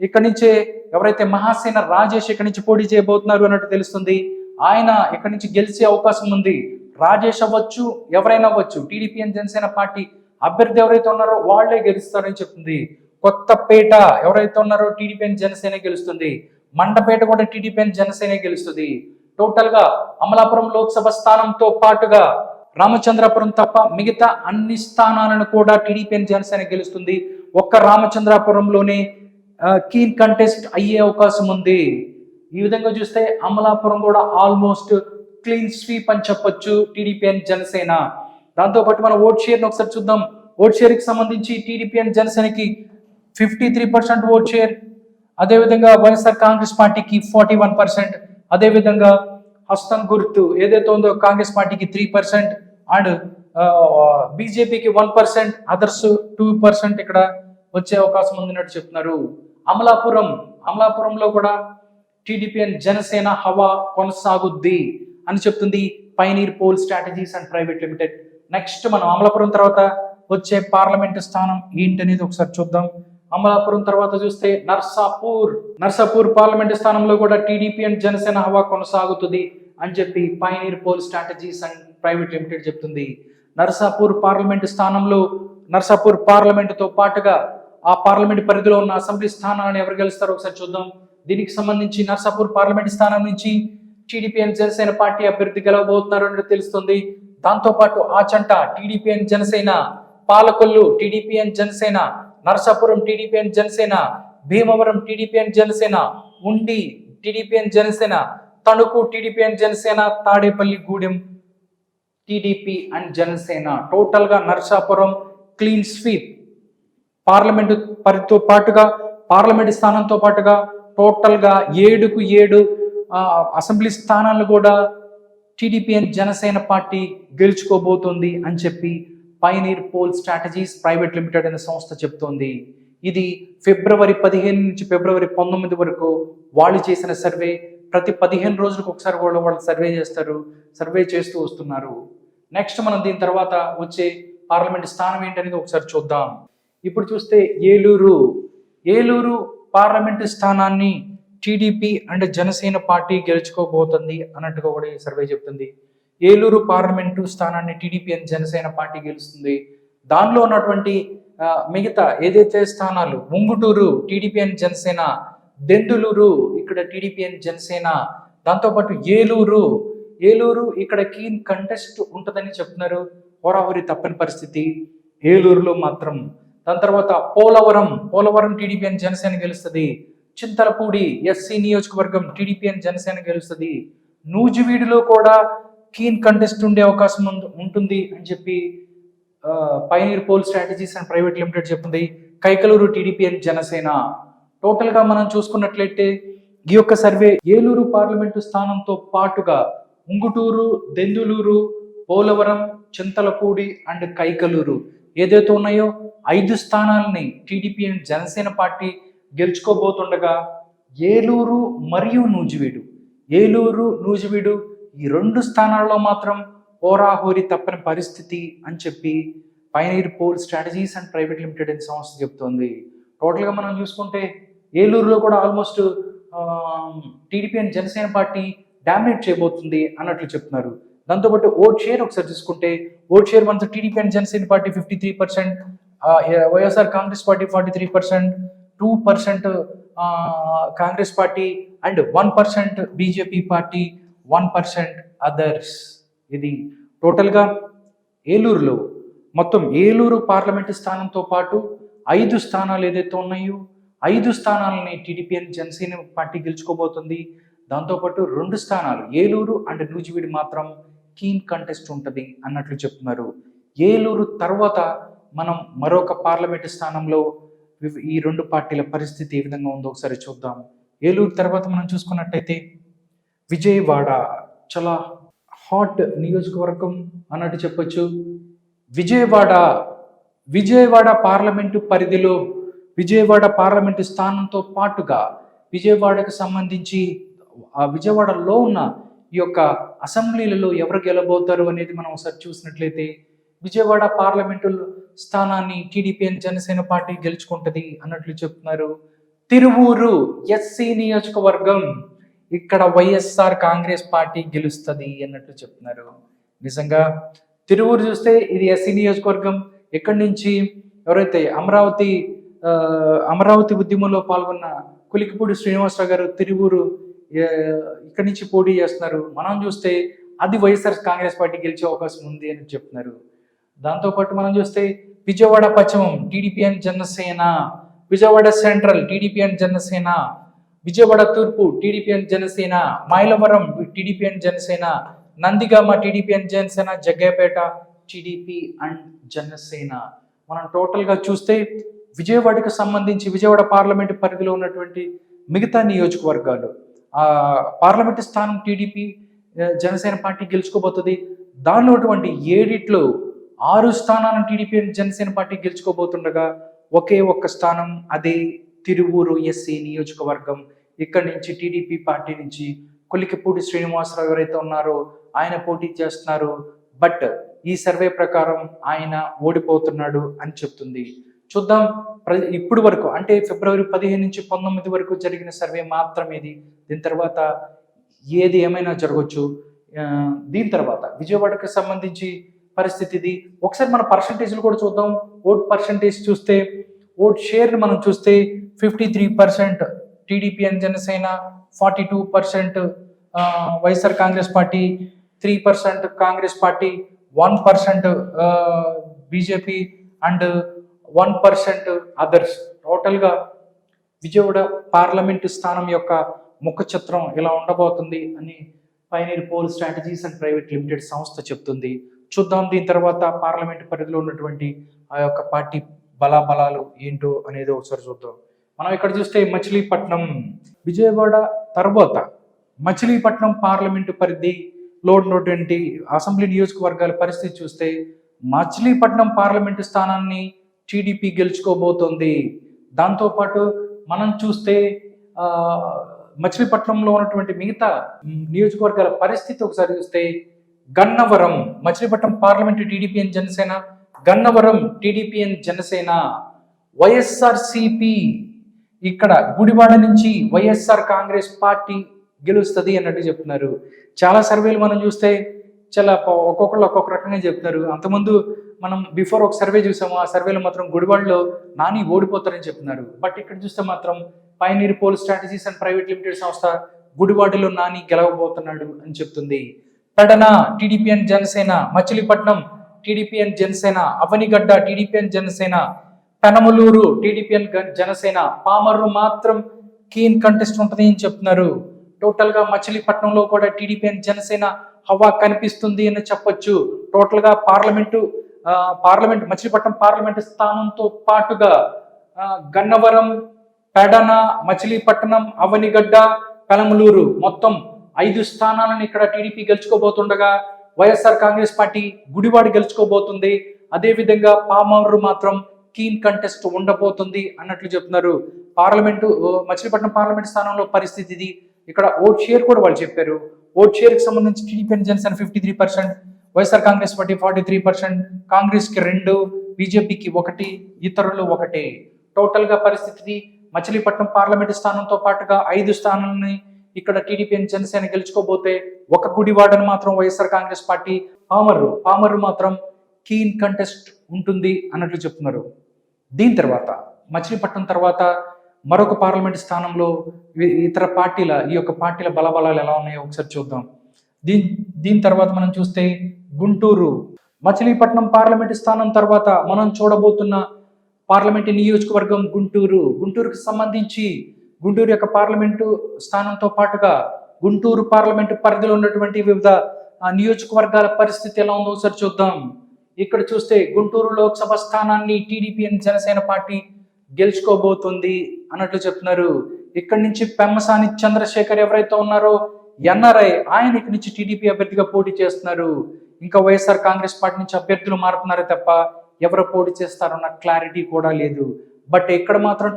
ఇక్కడ నుంచే ఎవరైతే మహాసేన రాజేష్ ఇక్కడి నుంచి పోటీ చేయబోతున్నారు అన్నట్టు తెలుస్తుంది. ఆయన ఇక్కడి నుంచి గెలిచే అవకాశం ఉంది. రాజేష్ అవ్వచ్చు, ఎవరైనా అవ్వచ్చు. టీడీపీ అండ్ జనసేన పార్టీ అభ్యర్థి ఎవరైతే ఉన్నారో వాళ్లే గెలుస్తారని చెప్తుంది. కొత్తపేట ఎవరైతే ఉన్నారో టీడీపీ అండ్ జనసేన గెలుస్తుంది. మండపేట కూడా టీడీపీ అండ్ జనసేన గెలుస్తుంది. టోటల్ గా అమలాపురం లోక్సభ స్థానంతో పాటుగా రామచంద్రాపురం తప్ప మిగతా అన్ని స్థానాలను కూడా టీడీపీ అండ్ జనసేన గెలుస్తుంది. ఒక్క రామచంద్రాపురంలోనే కీన్ కంటెస్ట్ అయ్యే అవకాశం ఉంది. ఈ విధంగా చూస్తే అమలాపురం కూడా ఆల్మోస్ట్ క్లీన్ స్వీప్ అని చెప్పొచ్చు టీడీపీ అండ్ జనసేన. దాంతోపాటు మన ఓట్ షేర్ని ఒకసారి చూద్దాం. ఓట్ షేర్కి సంబంధించి టీడీపీ అండ్ జనసేనకి 53% ఓట్ షేర్, అదేవిధంగా వైఎస్ఆర్ కాంగ్రెస్ పార్టీకి 41%, అదేవిధంగా హస్తం గుర్తు ఏదైతే ఉందో కాంగ్రెస్ పార్టీకి 3% అండ్ బీజేపీకి 1%, అదర్స్ 2% ఇక్కడ వచ్చే అవకాశం ఉందినట్టు చెప్తున్నారు. అమలాపురంలో కూడా టీడీపీ అండ్ జనసేన హవా కొనసాగుద్ది అని చెప్తుంది pioneer poll strategies and private limited. Next మనం అమలాపురం తర్వాత వచ్చే పార్లమెంటు స్థానం ఏంటనేది ఒకసారి చూద్దాం. అమలాపురం తర్వాత చూస్తే నర్సాపూర్ పార్లమెంటు స్థానంలో కూడా టీడీపీ అండ్ జనసేన హవా కొనసాగుతుంది అని చెప్పి pioneer poll strategies and private limited చెప్తుంది. నర్సాపూర్ పార్లమెంటు స్థానంలో నర్సాపూర్ పార్లమెంటుతో పాటుగా ఆ పార్లమెంట్ పరిధిలో ఉన్న అసెంబ్లీ స్థానాలను ఎవరు గెలుస్తారో ఒకసారి చూద్దాం. దీనికి సంబంధించి నర్సాపూర్ పార్లమెంట్ స్థానం నుంచి టీడీపీ అండ్ జనసేన పార్టీ అభ్యర్థి గెలవబోతున్నారు అని తెలుస్తుంది. దాంతోపాటు Achanta TDP and Janasena, Palakollu TDP and Janasena, Narasapuram TDP and Janasena, Bhimavaram TDP and Janasena, Undi TDP and Janasena, Tanuku TDP and Janasena, Tadepalligudem TDP and Janasena. Total గా నరసాపురం క్లీన్ స్వీప్. పార్లమెంటు పరిధితో పాటుగా పార్లమెంటు స్థానంతో పాటుగా టోటల్ గా 7 అసెంబ్లీ స్థానాలను కూడా టీడీపీ అండ్ జనసేన పార్టీ గెలుచుకోబోతోంది అని చెప్పి pioneer poll strategies private limited అనే సంస్థ చెప్తోంది. ఇది ఫిబ్రవరి 15 నుంచి ఫిబ్రవరి 19 వరకు వాళ్ళు చేసిన సర్వే. ప్రతి 15 రోజులకు ఒకసారి కూడా వాళ్ళు సర్వే చేస్తూ వస్తున్నారు. నెక్స్ట్ మనం దీని తర్వాత వచ్చే పార్లమెంట్ స్థానం ఏంటనేది ఒకసారి చూద్దాం. ఇప్పుడు చూస్తే ఏలూరు పార్లమెంటు స్థానాన్ని టీడీపీ అండ్ జనసేన పార్టీ గెలుచుకోబోతుంది అన్నట్టుగా కూడా ఈ సర్వే చెప్తుంది. ఏలూరు పార్లమెంటు స్థానాన్ని టీడీపీ అండ్ జనసేన పార్టీ గెలుస్తుంది. దానిలో ఉన్నటువంటి మిగతా ఏదైతే స్థానాలు ఉంగుటూరు టీడీపీ అండ్ జనసేన, దెందులూరు ఇక్కడ టీడీపీ అండ్ జనసేన, దాంతోపాటు ఏలూరు ఇక్కడ కీన్ కంటెస్ట్ ఉంటుందని చెప్తున్నారు. హోరాహోరీ తప్పని పరిస్థితి ఏలూరులో మాత్రం. దాని తర్వాత పోలవరం టీడీపీ అండ్ జనసేన గెలుస్తుంది. చింతలపూడి ఎస్సీ నియోజకవర్గం టీడీపీ అండ్ జనసేన గెలుస్తుంది. నూజివీడులో కూడా కీన్ కంటెస్ట్ ఉండే అవకాశం ఉంటుంది అని చెప్పి pioneer poll strategies and private limited చెప్పింది. Kaikaluru TDP and Janasena. Total గా మనం చూసుకున్నట్లయితే ఈ యొక్క సర్వే ఏలూరు పార్లమెంటు స్థానంతో పాటుగా ఉంగుటూరు, దెందులూరు, పోలవరం, చింతలపూడి అండ్ కైకలూరు ఏదైతే ఉన్నాయో 5 స్థానాలని టీడీపీ అండ్ జనసేన పార్టీ గెలుచుకోబోతుండగా ఏలూరు మరియు నూజివీడు ఈ 2 స్థానాల్లో మాత్రం హోరాహోరీ తప్పని పరిస్థితి అని చెప్పి pioneer poll strategies and private limited అనే సంస్థ చెప్తోంది. టోటల్గా మనం చూసుకుంటే ఏలూరులో కూడా almost TDP and Janasena party dominate చేయబోతుంది అన్నట్లు చెప్తున్నారు. దాంతోపాటు ఓట్ షేర్ ఒకసారి చూసుకుంటే ఓట్ షేర్ మనతో TDP and Janasena party 53%, YSR Congress party 43%, 2% Congress party and 1% BJP party, 1% others. ఇది టోటల్గా ఏలూరులో మొత్తం ఏలూరు పార్లమెంటు స్థానంతో పాటు 5 స్థానాలు ఏదైతే ఉన్నాయో 5 స్థానాలని టీడీపీ అండ్ జనసేన పార్టీ గెలుచుకోబోతుంది. దాంతోపాటు 2 స్థానాలు ఏలూరు అండ్ నూజివీడు మాత్రం కీన్ కంటెస్ట్ ఉంటుంది అన్నట్లు చెప్తున్నారు. ఏలూరు తర్వాత మనం మరొక పార్లమెంటు స్థానంలో ఈ 2 పార్టీల పరిస్థితి ఏ విధంగా ఉందో ఒకసారి చూద్దాం. ఏలూరు తర్వాత మనం చూసుకున్నట్టయితే విజయవాడ చాలా హాట్ నియోజకవర్గం అన్నట్టు చెప్పొచ్చు. విజయవాడ పార్లమెంటు పరిధిలో విజయవాడ పార్లమెంటు స్థానంతో పాటుగా విజయవాడకు సంబంధించి విజయవాడలో ఉన్న ఈ యొక్క అసెంబ్లీలలో ఎవరు గెలబోతారు అనేది మనం ఒకసారి చూసినట్లయితే విజయవాడ పార్లమెంటు స్థానాన్ని టీడీపీ అండ్ జనసేన పార్టీ గెలుచుకుంటది అన్నట్లు చెప్తున్నారు. తిరువూరు ఎస్సీ నియోజకవర్గం ఇక్కడ వైఎస్ఆర్ కాంగ్రెస్ పార్టీ గెలుస్తుంది అన్నట్లు చెప్తున్నారు. నిజంగా తిరువూరు చూస్తే ఇది ఎస్సీ నియోజకవర్గం. ఇక్కడి నుంచి ఎవరైతే అమరావతి ఉద్యమంలో పాల్గొన్న కులికిపూడి శ్రీనివాసరావు గారు తిరువూరు ఇక్కడి నుంచి పోటీ చేస్తున్నారు. మనం చూస్తే అది వైఎస్ఆర్ కాంగ్రెస్ పార్టీ గెలిచే అవకాశం ఉంది అని చెప్తున్నారు. దాంతోపాటు మనం చూస్తే విజయవాడ పశ్చిమం TDP and Janasena, Vijayawada central TDP and Janasena, Vijayawada తూర్పు TDP and Janasena, Mylavaram TDP and Janasena, Nandigama TDP and Janasena, Jaggayyapeta TDP and Janasena. మనం టోటల్గా చూస్తే విజయవాడకు సంబంధించి విజయవాడ పార్లమెంటు పరిధిలో ఉన్నటువంటి మిగతా నియోజకవర్గాలు పార్లమెంటు స్థానం టీడీపీ జనసేన పార్టీ గెలుచుకోబోతుంది. దానిలో అటువంటి 7 6 స్థానాలను టీడీపీ జనసేన పార్టీ గెలుచుకోబోతుండగా ఒకే ఒక్క స్థానం అదే తిరువూరు ఎస్సీ నియోజకవర్గం. ఇక్కడి నుంచి టీడీపీ పార్టీ నుంచి కొలికిపూడి శ్రీనివాసరావు ఎవరైతే ఉన్నారో ఆయన పోటీ చేస్తున్నారు. బట్ ఈ సర్వే ప్రకారం ఆయన ఓడిపోతున్నాడు అని చెప్తుంది. చూద్దాం. ఇప్పుడు వరకు అంటే ఫిబ్రవరి 15 నుంచి 19 వరకు జరిగిన సర్వే మాత్రమే ఇది. దీని తర్వాత ఏది ఏమైనా జరగవచ్చు. దీని తర్వాత విజయవాడకి సంబంధించి పరిస్థితి ఇది. ఒకసారి మన పర్సంటేజ్లు కూడా చూద్దాం. ఓట్ పర్సంటేజ్ చూస్తే, ఓట్ షేర్ మనం చూస్తే 53% TDP and Janasena, 42% YSR Congress party, 3% Congress party, 1% BJP and 1% others. టోటల్గా విజయవాడ పార్లమెంటు స్థానం యొక్క ముఖ చిత్రం ఇలా ఉండబోతుంది అని pioneer poll strategies and private limited సంస్థ చెప్తుంది. చూద్దాం దీని తర్వాత పార్లమెంటు పరిధిలో ఉన్నటువంటి ఆ యొక్క పార్టీ బలాబలాలు ఏంటో అనేది ఒకసారి చూద్దాం. మనం ఇక్కడ చూస్తే మచిలీపట్నం, విజయవాడ తర్వాత మచిలీపట్నం పార్లమెంటు పరిధిలో ఉన్నటువంటి అసెంబ్లీ నియోజకవర్గాల పరిస్థితి చూస్తే మచిలీపట్నం పార్లమెంటు స్థానాన్ని టీడీపీ గెలుచుకోబోతోంది. దాంతోపాటు మనం చూస్తే మచిలీపట్నంలో ఉన్నటువంటి మిగతా నియోజకవర్గాల పరిస్థితి ఒకసారి చూస్తే Gannavaram, Machilipatnam parliament TDP and Janasena, Gannavaram TDP and Janasena, YSRCP ఇక్కడ గుడివాడ నుంచి వైఎస్ఆర్ కాంగ్రెస్ పార్టీ గెలుస్తుంది అన్నట్టు చెప్తున్నారు. చాలా సర్వేలు మనం చూస్తే చాలా ఒక్కొక్కళ్ళు ఒక్కొక్క రకంగా చెప్తున్నారు. అంతకుముందు మనం బిఫోర్ ఒక సర్వే చూసాము. ఆ సర్వేలో మాత్రం గుడివాడలో నాని ఓడిపోతారని చెప్తున్నారు. బట్ ఇక్కడ చూస్తే మాత్రం pioneer poll strategies and private limited సంస్థ గుడివాడలో నాని గెలవబోతున్నాడు అని చెప్తుంది. Pedana TDP and Janasena, Machilipatnam TDP and Janasena, Avanigadda TDP and Janasena, Penamaluru TDP and Janasena, Pamarru మాత్రం కీన్ కంటెస్ట్ ఉంటుంది అని చెప్తున్నారు. టోటల్గా మచిలీపట్నంలో కూడా టీడీపీ అండ్ జనసేన హవా కనిపిస్తుంది అని చెప్పొచ్చు. టోటల్గా పార్లమెంట్ మచిలీపట్నం పార్లమెంటు స్థానంతో పాటుగా గన్నవరం, పెడన, మచిలీపట్నం, అవనిగడ్డ, పెనమలూరు మొత్తం 5 స్థానాలను ఇక్కడ TDP గెలుచుకోబోతుండగా YSR Congress party Gudivada గెలుచుకోబోతుంది. అదేవిధంగా పామర్రు మాత్రం కీన్ కంటెస్ట్ ఉండబోతుంది అన్నట్లు చెప్తున్నారు. మచిలీపట్నం పార్లమెంట్ స్థానంలో పరిస్థితి ఇది. ఇక్కడ ఓట్ షేర్ కూడా వాళ్ళు చెప్పారు. ఓట్ షేర్కి సంబంధించి TDP and Janasena 53%, YSR Congress party 43%, కాంగ్రెస్కి 2, బీజేపీకి 1, ఇతరులు 1. టోటల్గా పరిస్థితి మచిలీపట్నం పార్లమెంటు స్థానంతో పాటుగా 5 స్థానాలని ఇక్కడ టీడీపీ అండ్ జనసేన గెలుచుకోబోతే ఒక గుడివాడను మాత్రం వైఎస్ఆర్ కాంగ్రెస్ పార్టీ, పామర్రు మాత్రం కీన్ కంటెస్ట్ ఉంటుంది అన్నట్లు చెప్తున్నారు. దీని తర్వాత మచిలీపట్నం తర్వాత మరొక పార్లమెంట్ స్థానంలో ఇతర పార్టీల ఈ యొక్క పార్టీల బలబలాలు ఎలా ఉన్నాయో ఒకసారి చూద్దాం. దీని తర్వాత మనం చూస్తే గుంటూరు, మచిలీపట్నం పార్లమెంటు స్థానం తర్వాత మనం చూడబోతున్న పార్లమెంటు నియోజకవర్గం గుంటూరుకు సంబంధించి గుంటూరు యొక్క పార్లమెంటు స్థానంతో పాటుగా గుంటూరు పార్లమెంటు పరిధిలో ఉన్నటువంటి వివిధ నియోజకవర్గాల పరిస్థితి ఎలా ఉందో ఒకసారి చూద్దాం. ఇక్కడ చూస్తే గుంటూరు లోక్సభ స్థానాన్ని టీడీపీ అండ్ జనసేన పార్టీ గెలుచుకోబోతుంది అన్నట్లు చెప్తున్నారు. ఇక్కడి నుంచి పెమ్మసాని చంద్రశేఖర్ ఎవరైతే ఉన్నారో ఎన్ఆర్ఐ, ఆయన ఇక్కడి నుంచి టీడీపీ అభ్యర్థిగా పోటీ చేస్తున్నారు. ఇంకా వైఎస్ఆర్ కాంగ్రెస్ పార్టీ నుంచి అభ్యర్థులు మారుతున్నారే తప్ప ఎవరు పోటీ చేస్తారన్న క్లారిటీ కూడా లేదు. బట్ ఇక్కడ మాత్రం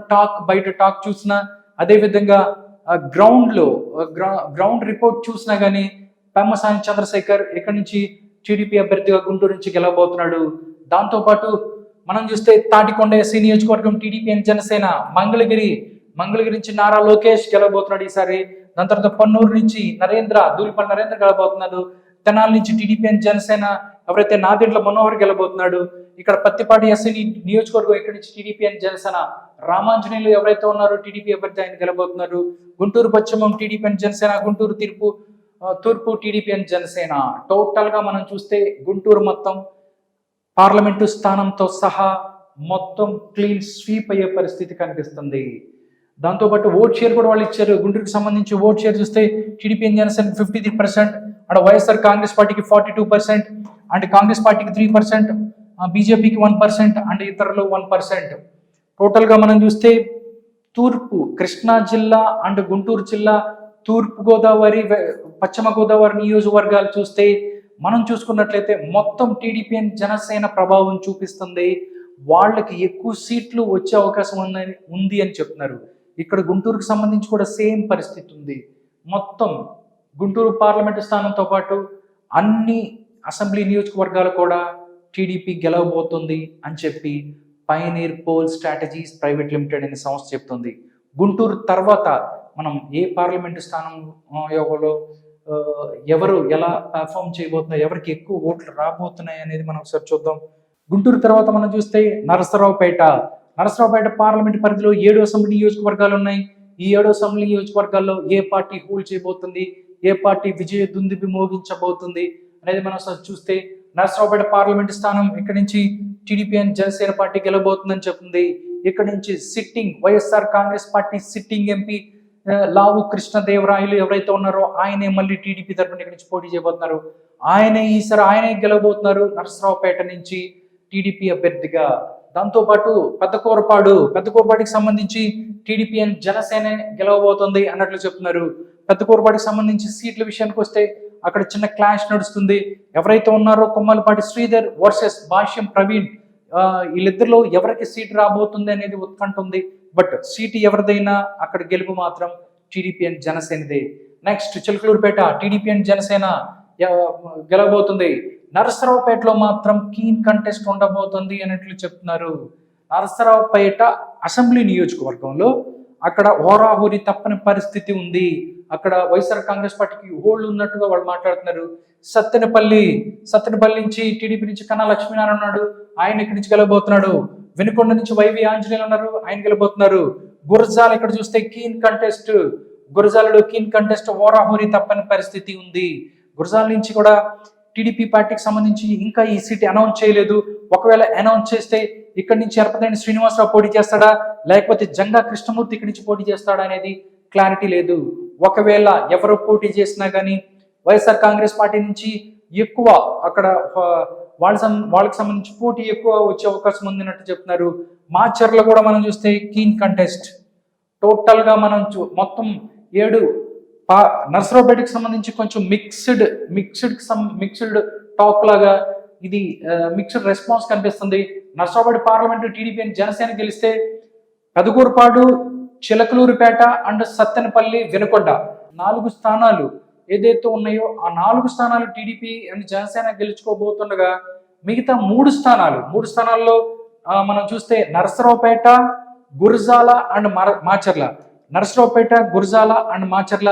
బయట టాక్ చూసినా, అదేవిధంగా గ్రౌండ్ రిపోర్ట్ చూసినా కానీ పెమ్మసాని చంద్రశేఖర్ ఇక్కడి నుంచి టీడీపీ అభ్యర్థిగా గుంటూరు నుంచి గెలవబోతున్నాడు. దాంతోపాటు మనం చూస్తే తాటికొండ ఎస్సీ నియోజకవర్గం టీడీపీ అండ్ జనసేన, మంగళగిరి నుంచి నారా లోకేష్ గెలవబోతున్నాడు ఈసారి. దాని తర్వాత పన్నూరు నుంచి దూలిపల్లి నరేంద్ర గెలవబోతున్నాడు. తెనాలి నుంచి టీడీపీ అండ్ జనసేన ఎవరైతే నాదెండ్ల మనోహర్ గెలవబోతున్నాడు. ఇక్కడ పత్తిపాటి ఎస్సీ నియోజకవర్గం ఇక్కడి నుంచి టీడీపీ అండ్ జనసేన రామాంజనేయులు ఎవరైతే ఉన్నారో టీడీపీ అభ్యర్థి ఆయన గెలవబోతున్నారు. గుంటూరు పశ్చిమం టీడీపీ అండ్ జనసేన, గుంటూరు తూర్పు టీడీపీ అండ్ జనసేన. టోటల్ గా మనం చూస్తే గుంటూరు మొత్తం పార్లమెంటు స్థానంతో సహా మొత్తం క్లీన్ స్వీప్ అయ్యే పరిస్థితి కనిపిస్తుంది. దాంతోపాటు ఓట్ షేర్ కూడా వాళ్ళు ఇచ్చారు. గుంటూరుకి సంబంధించి ఓట్ షేర్ చూస్తే TDP and Janasena 53%, and YSR Congress పార్టీకి 42%, అండ్ కాంగ్రెస్ పార్టీకి 3%, బీజేపీకి 1% అండ్ ఇతరులు 1%. టోటల్గా మనం చూస్తే తూర్పు కృష్ణా జిల్లా అండ్ గుంటూరు జిల్లా, తూర్పు గోదావరి, పశ్చిమ గోదావరి నియోజకవర్గాలు చూస్తే మనం చూసుకున్నట్లయితే మొత్తం టీడీపీ అండ్ జనసేన ప్రభావం చూపిస్తుంది. వాళ్ళకి ఎక్కువ సీట్లు వచ్చే అవకాశం ఉంది అని చెప్తున్నారు. ఇక్కడ గుంటూరుకు సంబంధించి కూడా సేమ్ పరిస్థితి ఉంది. మొత్తం గుంటూరు పార్లమెంటు స్థానంతో పాటు అన్ని అసెంబ్లీ నియోజకవర్గాలు కూడా టీడీపీ గెలవబోతుంది అని చెప్పి pioneer poll strategies private limited అనే సంస్థ చెప్తుంది. గుంటూరు తర్వాత మనం ఏ పార్లమెంటు స్థానం యోగంలో ఎవరు ఎలా పర్ఫామ్ చేయబోతున్నారు, ఎవరికి ఎక్కువ ఓట్లు రాబోతున్నాయి అనేది మనం ఒకసారి చూద్దాం. గుంటూరు తర్వాత మనం చూస్తే నరసరావుపేట పార్లమెంట్ పరిధిలో 7 అసెంబ్లీ నియోజకవర్గాలు ఉన్నాయి. ఈ 7 అసెంబ్లీ నియోజకవర్గాల్లో ఏ పార్టీ హోల్డ్ చేయబోతుంది, ఏ పార్టీ విజయ దుందుబి మోగించబోతుంది అనేది మనం చూస్తే నరసరావుపేట పార్లమెంట్ స్థానం ఇక్కడ నుంచి టీడీపీ అండ్ జనసేన పార్టీ గెలవబోతుందని చెప్తుంది. ఇక్కడ నుంచి sitting YSR Congress party sitting MP Lavu Krishnadevarayalu ఎవరైతే ఉన్నారో ఆయనే మళ్ళీ టీడీపీ తరఫున ఇక్కడ నుంచి పోటీ చేయబోతున్నారు. ఈసారి ఆయనే గెలవబోతున్నారు నరసరావుపేట నుంచి టీడీపీ అభ్యర్థిగా. దాంతోపాటు పెద్దకూరపాటికి సంబంధించి టీడీపీ అండ్ జనసేన గెలవబోతుంది అన్నట్లు చెప్తున్నారు. పెద్దకూరపాటికి సంబంధించి సీట్ల విషయానికి వస్తే అక్కడ చిన్న క్లాష్ నడుస్తుంది. ఎవరైతే ఉన్నారో కొమ్మలపాటి శ్రీధర్ వర్సెస్ భాష్యం ప్రవీణ్, వీళ్ళిద్దరిలో ఎవరికి సీట్ రాబోతుంది అనేది ఉత్కంఠ ఉంది. బట్ సీటు ఎవరిదైనా అక్కడ గెలుపు మాత్రం టీడీపీ అండ్ జనసేనదే. Next Chilakaluripet TDP and Janasena గెలవబోతుంది. నరసరావుపేటలో మాత్రం కీన్ కంటెస్ట్ ఉండబోతుంది అన్నట్లు చెప్తున్నారు. నరసరావుపేట అసెంబ్లీ నియోజకవర్గంలో అక్కడ హోరాహోరీ తప్పని పరిస్థితి ఉంది. అక్కడ వైఎస్ఆర్ కాంగ్రెస్ పార్టీకి హోల్డ్ ఉన్నట్టుగా వాళ్ళు మాట్లాడుతున్నారు. సత్తెనపల్లి నుంచి టీడీపీ నుంచి కన్నా లక్ష్మీనారాయణ ఉన్నాడు, ఆయన ఇక్కడి నుంచి గెలవబోతున్నాడు. వెనుకొండ నుంచి వైవి ఆంజనేయులు ఉన్నారు, ఆయన గెలవబోతున్నారు. గురజాల ఇక్కడ చూస్తే గురజాలలో కీన్ కంటెస్ట్ హోరాహోరీ తప్పని పరిస్థితి ఉంది. గురజాల నుంచి కూడా టీడీపీ పార్టీకి సంబంధించి ఇంకా ఈ సీట్ అనౌన్స్ చేయలేదు. ఒకవేళ అనౌన్స్ చేస్తే ఇక్కడి నుంచి ఎరపతినేని శ్రీనివాసరావు పోటీ చేస్తాడా, లేకపోతే జంగా కృష్ణమూర్తి ఇక్కడి నుంచి పోటీ చేస్తాడా అనేది క్లారిటీ లేదు. ఒకవేళ ఎవరు పోటీ చేసినా కానీ వైఎస్ఆర్ కాంగ్రెస్ పార్టీ నుంచి ఎక్కువ అక్కడ వాళ్ళకి సంబంధించి పోటీ ఎక్కువ వచ్చే అవకాశం ఉందినట్టు చెప్తున్నారు. మాచర్ల కూడా మనం చూస్తే కీన్ కంటెస్ట్. టోటల్గా మనం మొత్తం 7 నరసరావుపేటకి సంబంధించి కొంచెం మిక్స్డ్ టాక్ లాగా ఇది మిక్స్డ్ రెస్పాన్స్ కనిపిస్తుంది. Narasaraopet parliament TDP and Janasena గెలిస్తే పెదకూరుపాడు, చిలకలూరుపేట అండ్ సత్తెనపల్లి, వెనుకొండ 4 స్థానాలు ఏదైతే ఉన్నాయో ఆ 4 స్థానాలు టీడీపీ అండ్ జనసేన గెలుచుకోబోతుండగా మిగతా 3 స్థానాల్లో మనం చూస్తే నరసరావుపేట, గురజాల అండ్ మాచర్ల. నరసరావుపేట, గురజాల అండ్ మాచర్ల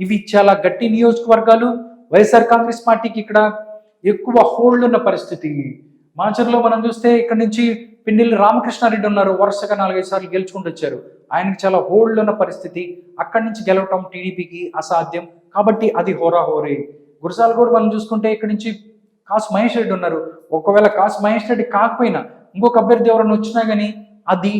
ఇవి చాలా గట్టి నియోజకవర్గాలు. వైఎస్ఆర్ కాంగ్రెస్ పార్టీకి ఇక్కడ ఎక్కువ హోల్డ్ ఉన్న పరిస్థితి. మాచర్లో మనం చూస్తే ఇక్కడ నుంచి పిన్నెల్లి రామకృష్ణారెడ్డి ఉన్నారు, వరుసగా 4-5 సార్లు గెలుచుకుంటూ వచ్చారు. ఆయనకి చాలా హోల్డ్ ఉన్న పరిస్థితి. అక్కడి నుంచి గెలవటం టీడీపీకి అసాధ్యం కాబట్టి అది హోరాహోరీ. గురజాల కూడా మనం చూసుకుంటే ఇక్కడ నుంచి కాసు మహేష్ రెడ్డి ఉన్నారు. ఒకవేళ కాసు మహేష్ రెడ్డి కాకపోయినా ఇంకొక అభ్యర్థి ఎవరైనా వచ్చినా కానీ అది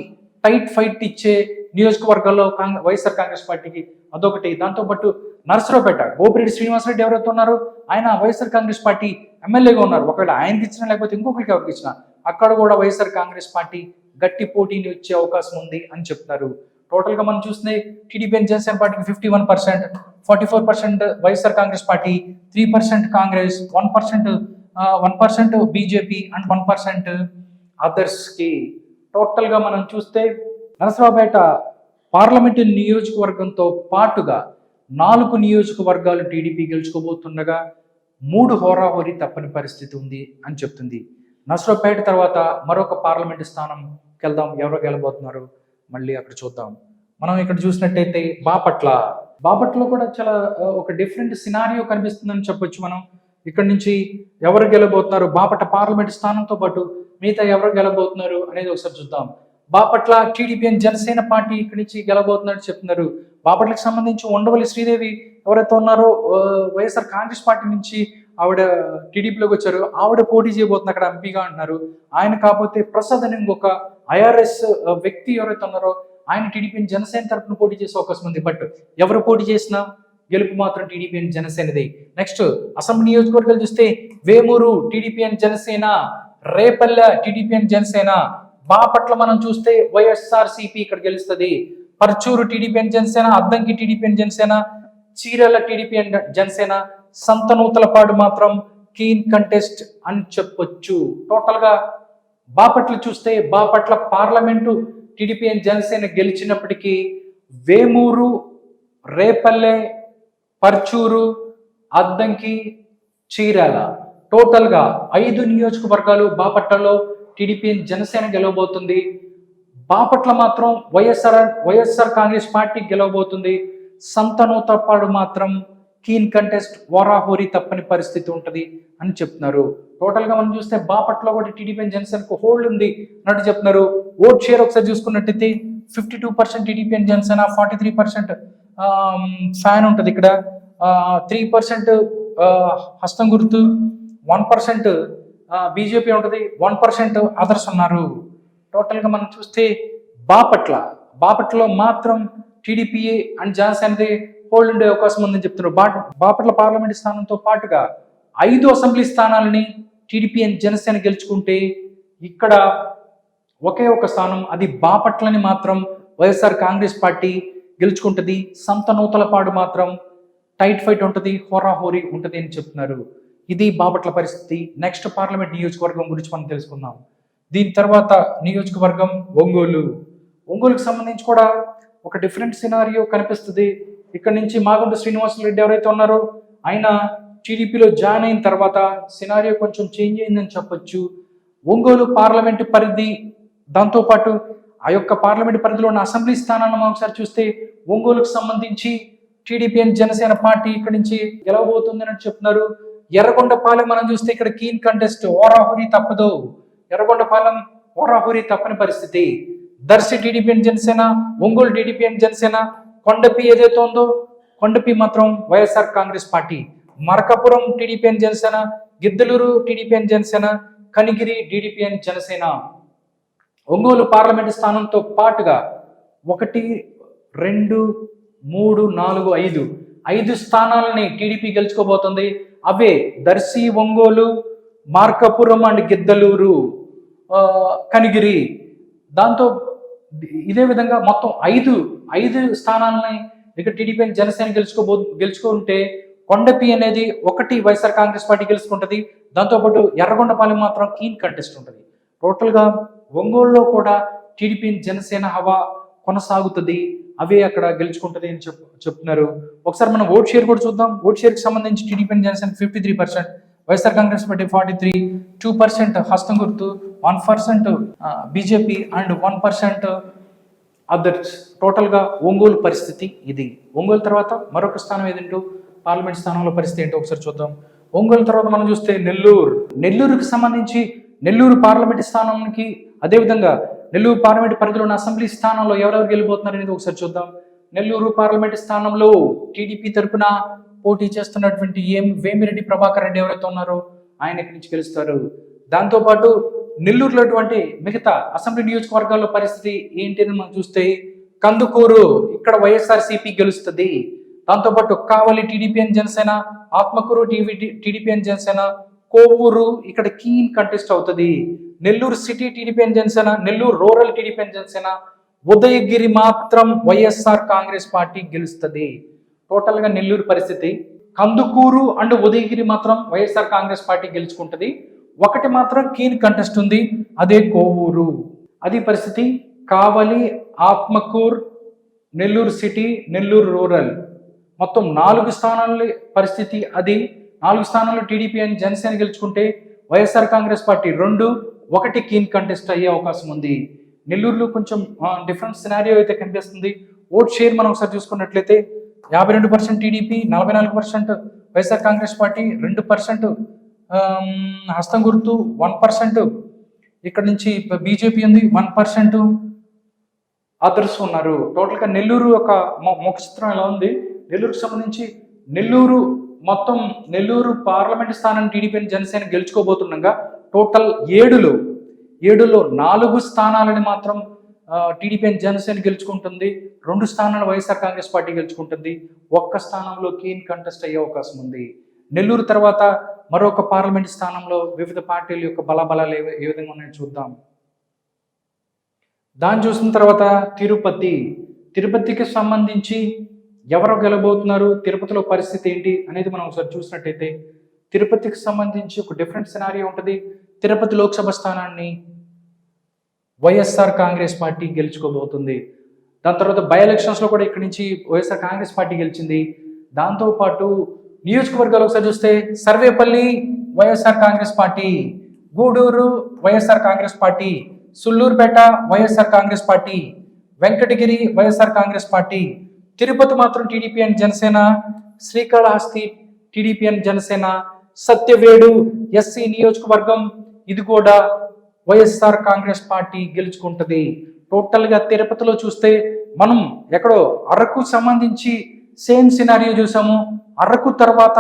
టైట్ ఫైట్ ఇచ్చే నియోజకవర్గాల్లో వైఎస్ఆర్ కాంగ్రెస్ పార్టీకి అదొకటి. దాంతోపాటు నరసరావుపేట గోపిరెడ్డి శ్రీనివాసరెడ్డి ఎవరైతే ఉన్నారో ఆయన వైఎస్ఆర్ కాంగ్రెస్ పార్టీ ఎమ్మెల్యేగా ఉన్నారు. ఒకవేళ ఆయనకి ఇచ్చినా లేకపోతే ఇంకొకరికి ఎవరికి ఇచ్చినా అక్కడ కూడా వైఎస్ఆర్ కాంగ్రెస్ పార్టీ గట్టి పోటీని వచ్చే అవకాశం ఉంది అని చెప్తారు. టోటల్గా మనం చూస్తే టీడీపీ అండ్ జనసేన పార్టీకి 51%, 44% YSR Congress party, 3% Congress, 1% BJP and 1% అదర్స్కి. టోటల్గా మనం చూస్తే నరసరావుపేట పార్లమెంటు నియోజకవర్గంతో పాటుగా 4 నియోజకవర్గాలు టీడీపీ గెలుచుకోబోతుండగా 3 హోరాహోరీ తప్పని పరిస్థితి ఉంది అని చెప్తుంది. నరసరావుపేట తర్వాత మరొక పార్లమెంటు స్థానంకి వెళ్దాం. ఎవరో గెలబోతున్నారు మళ్ళీ అక్కడ చూద్దాం. మనం ఇక్కడ చూసినట్టయితే బాపట్లలో కూడా చాలా ఒక డిఫరెంట్ సినారియో కనిపిస్తుందని చెప్పొచ్చు. మనం ఇక్కడ నుంచి ఎవరు గెలబోతున్నారు, బాపట్ల పార్లమెంటు స్థానంతో పాటు మిగతా ఎవరు గెలబోతున్నారు అనేది ఒకసారి చూద్దాం. Bapatla TDP and Janasena party ఇక్కడి నుంచి గెలబోతున్నట్టు చెప్తున్నారు. బాపట్లకు సంబంధించి ఉండవల్లి శ్రీదేవి ఎవరైతే ఉన్నారో వైఎస్ఆర్ కాంగ్రెస్ పార్టీ నుంచి ఆవిడ టీడీపీలోకి వచ్చారు. ఆవిడ పోటీ చేయబోతుంది అక్కడ ఎంపీగా అంటున్నారు. ఆయన కాకపోతే ప్రసాద్ అని ఇంకొక ఐఆర్ఎస్ వ్యక్తి ఎవరైతే ఉన్నారో ఆయన టీడీపీ అండ్ జనసేన తరఫున పోటీ చేసే అవకాశం ఉంది. బట్ ఎవరు పోటీ చేసినా గెలుపు మాత్రం టీడీపీ అండ్ జనసేనదే. నెక్స్ట్ అసెంబ్లీ నియోజకవర్గాలు చూస్తే Vemuru TDP and Janasena, Repalle TDP and Janasena, Bapatla మనం చూస్తే వైఎస్ఆర్సీపీ ఇక్కడ గెలుస్తుంది, Parchur TDP and Janasena, Addanki TDP and Janasena, Chirala TDP and Janasena, Santhanuthalapadu మాత్రం కీన్ కంటెస్ట్ అని చెప్పొచ్చు. టోటల్ గా బాపట్ల చూస్తే Bapatla parliament TDP and Janasena గెలిచినప్పటికీ వేమూరు, రేపల్లె, పర్చూరు, అద్దంకి, చీరాల టోటల్ గా 5 నియోజకవర్గాలు బాపట్లలో టీడీపీ అండ్ జనసేన గెలవబోతుంది. బాపట్ల మాత్రం వైఎస్ఆర్ కాంగ్రెస్ పార్టీ గెలవబోతుంది. సంతనూతలపాడు మాత్రం కీన్ కంటెస్ట్, ఓరాహోరీ తప్పని పరిస్థితి ఉంటుంది అని చెప్తున్నారు. టోటల్ గా మనం చూస్తే బాపట్ల కూడా టీడీపీ అండ్ జనసేనకు హోల్డ్ ఉంది అన్నట్టు చెప్తున్నారు. ఓట్ షేర్ ఒకసారి చూసుకున్నట్టయితే 52% టీడీపీ అండ్ జనసేన, 43% ఫ్యాన్ ఉంటుంది ఇక్కడ, 3% హస్తం గుర్తు, 1% బీజేపీ ఉంటుంది, 1% అదర్స్ ఉన్నారు. టోటల్ గా మనం చూస్తే బాపట్లలో మాత్రం టీడీపీ అండ్ జనసేనది హోల్డ్ ఉండే అవకాశం ఉందని చెప్తున్నారు. బాపట్ల పార్లమెంట్ స్థానంతో పాటుగా 5 అసెంబ్లీ స్థానాలని టీడీపీ అండ్ జనసేన గెలుచుకుంటే ఇక్కడ ఒకే ఒక స్థానం, అది బాపట్లని మాత్రం వైఎస్ఆర్ కాంగ్రెస్ పార్టీ గెలుచుకుంటుంది. సంతనూతలపాడు మాత్రం టైట్ ఫైట్ ఉంటుంది, హోరాహోరీ ఉంటుంది అని చెప్తున్నారు. ఇది బాపట్ల పరిస్థితి. నెక్స్ట్ పార్లమెంట్ నియోజకవర్గం గురించి మనం తెలుసుకుందాం. దీని తర్వాత నియోజకవర్గం ఒంగోలుకి సంబంధించి కూడా ఒక డిఫరెంట్ సినారియో కనిపిస్తుంది. ఇక్కడ నుంచి మాగుంట శ్రీనివాసరెడ్డి ఎవరైతే ఉన్నారో ఆయన టీడీపీలో జాయిన్ అయిన తర్వాత సినారియో కొంచెం చేంజ్ అయిందని చెప్పొచ్చు. ఒంగోలు పార్లమెంటు పరిధి, దాంతోపాటు ఆ యొక్క పార్లమెంటు పరిధిలో ఉన్న అసెంబ్లీ స్థానాలను మనం ఒకసారి చూస్తే ఒంగోలుకు సంబంధించి టీడీపీ అండ్ జనసేన పార్టీ ఇక్కడ నుంచి గెలవబోతుంది అని చెప్తున్నారు. ఎర్రగొండపాలెం మనం చూస్తే ఇక్కడ కీన్ కంటెస్ట్, ఓరాహోరీ తప్పదు. ఎర్రగొండపాలెం ఓరాహోరీ తప్పని పరిస్థితి. Darsi TDP and Janasena, Ongole TDP and Janasena, Kondapi ఏదైతే ఉందో కొండపి మాత్రం YSR Congress party, Markapuram TDP and Janasena, Giddalur TDP and Janasena, Kanigiri TDP and Janasena. Ongole parliament స్థానంతో పాటుగా 1, 2, 3, 4, 5 స్థానాలని టీడీపీ గెలుచుకోబోతుంది. అవే దర్శి, ఒంగోలు, మార్కపురం అండ్ గిద్దలూరు, కనిగిరి. దాంతో ఇదే విధంగా మొత్తం 5 స్థానాలని ఇక్కడ టీడీపీ అండ్ జనసేన గెలుచుకుంటే కొండపి అనేది 1 వైఎస్ఆర్ కాంగ్రెస్ పార్టీ గెలుచుకుంటుంది. దాంతోపాటు ఎర్రగొండపాలెం మాత్రం కీన్ కంటెస్ట్ ఉంటుంది. టోటల్గా ఒంగోలులో కూడా టీడీపీ అండ్ జనసేన హవా కొనసాగుతుంది, అవే అక్కడ గెలుచుకుంటుంది అని చెప్తున్నారు. ఒకసారి మనం ఓట్ షేర్ కూడా చూద్దాం. ఓట్ షేర్కి సంబంధించి TDP and Janasena 53%, YSR Congress party 43, 2% హస్తం గుర్తు, 1% బీజేపీ అండ్ 1% అదర్స్. టోటల్గా ఒంగోలు పరిస్థితి ఇది. ఒంగోలు తర్వాత మరొక స్థానం ఏదంటూ పార్లమెంట్ స్థానంలో పరిస్థితి ఏంటో ఒకసారి చూద్దాం. ఒంగోలు తర్వాత మనం చూస్తే నెల్లూరుకి సంబంధించి నెల్లూరు పార్లమెంట్ స్థానానికి, అదేవిధంగా నెల్లూరు పార్లమెంట్ పరిధిలో ఉన్న అసెంబ్లీ స్థానంలో ఎవరెవరు గెలిపోతున్నారు అనేది ఒకసారి చూద్దాం. నెల్లూరు పార్లమెంట్ స్థానంలో టీడీపీ తరపున పోటీ చేస్తున్నటువంటి వేమిరెడ్డి ప్రభాకర్ రెడ్డి ఎవరైతే ఉన్నారో ఆయన ఇక్కడి నుంచి గెలుస్తారు. దాంతోపాటు నెల్లూరులో అటువంటి మిగతా అసెంబ్లీ నియోజకవర్గాల్లో పరిస్థితి ఏంటి అని మనం చూస్తే కందుకూరు ఇక్కడ వైఎస్ఆర్సీపీ గెలుస్తుంది. దాంతోపాటు Kavali TDP and Janasena, Atmakur TDP and Janasena, Kovur ఇక్కడ కీన్ కంటెస్ట్ అవుతుంది. Nellore city TDP and Janasena, Nellore rural TDP and Janasena, Udayagiri మాత్రం వైఎస్ఆర్ కాంగ్రెస్ పార్టీ గెలుస్తుంది. టోటల్ గా నెల్లూరు పరిస్థితి. కందుకూరు అండ్ ఉదయగిరి మాత్రం వైఎస్ఆర్ కాంగ్రెస్ పార్టీ గెలుచుకుంటుంది. 1 మాత్రం కీన్ కంటెస్ట్ ఉంది, అదే కోవూరు. అది పరిస్థితి. కావలి, ఆత్మకూర్, నెల్లూరు సిటీ, నెల్లూరు రూరల్ మొత్తం 4 స్థానాల పరిస్థితి అది. 4 స్థానాల్లో టీడీపీ అండ్ జనసేన గెలుచుకుంటే YSR Congress party 2, 1 keen contest అయ్యే అవకాశం ఉంది. నెల్లూరులో కొంచెం డిఫరెంట్ సినారియో అయితే కనిపిస్తుంది. ఓట్ షేర్ మనం ఒకసారి చూసుకున్నట్లయితే 52% టీడీపీ, 44% వైఎస్ఆర్ కాంగ్రెస్ పార్టీ, 2% హస్తం గుర్తు, 1% ఇక్కడ నుంచి బీజేపీ ఉంది, 1% అదర్స్ ఉన్నారు. టోటల్గా నెల్లూరు ఒక ముఖ చిత్రం ఎలా ఉంది. నెల్లూరుకు సంబంధించి నెల్లూరు పార్లమెంట్ స్థానం టీడీపీ జనసేన గెలుచుకోబోతుండగా టోటల్ 7లో 4 స్థానాలని మాత్రం టీడీపీ జనసేన గెలుచుకుంటుంది. 2 స్థానాలు వైఎస్ఆర్ కాంగ్రెస్ పార్టీ గెలుచుకుంటుంది. 1 స్థానంలో కీన్ కంటెస్ట్ అయ్యే అవకాశం ఉంది. నెల్లూరు తర్వాత మరొక పార్లమెంట్ స్థానంలో వివిధ పార్టీల యొక్క బలాబలాలు ఏ విధంగా ఉన్నాయో చూద్దాం. దాన్ని చూసిన తర్వాత తిరుపతికి సంబంధించి ఎవరు గెలబోతున్నారు, తిరుపతిలో పరిస్థితి ఏంటి అనేది మనం ఒకసారి చూసినట్టయితే తిరుపతికి సంబంధించి ఒక డిఫరెంట్ సినారియో ఉంటుంది. తిరుపతి లోక్సభ స్థానాన్ని వైఎస్ఆర్ కాంగ్రెస్ పార్టీ గెలుచుకోబోతుంది. దాని తర్వాత బై ఎలక్షన్స్లో కూడా ఇక్కడి నుంచి వైఎస్ఆర్ కాంగ్రెస్ పార్టీ గెలిచింది. దాంతోపాటు నియోజకవర్గాలు ఒకసారి చూస్తే Sarvepalli YSR Congress party, Gudur YSR Congress party, Sullurpeta YSR Congress party, Venkatagiri YSR Congress party, Tirupati మాత్రం TDP and Janasena, Srikalahasti TDP and Janasena, Satyavedu SC నియోజకవర్గం ఇది కూడా వైఎస్ఆర్ కాంగ్రెస్ పార్టీ గెలుచుకుంటుంది. టోటల్గా తిరుపతిలో చూస్తే మనం ఎక్కడో అరకు సంబంధించి సేమ్ సినారియో చూసాము. అరకు తర్వాత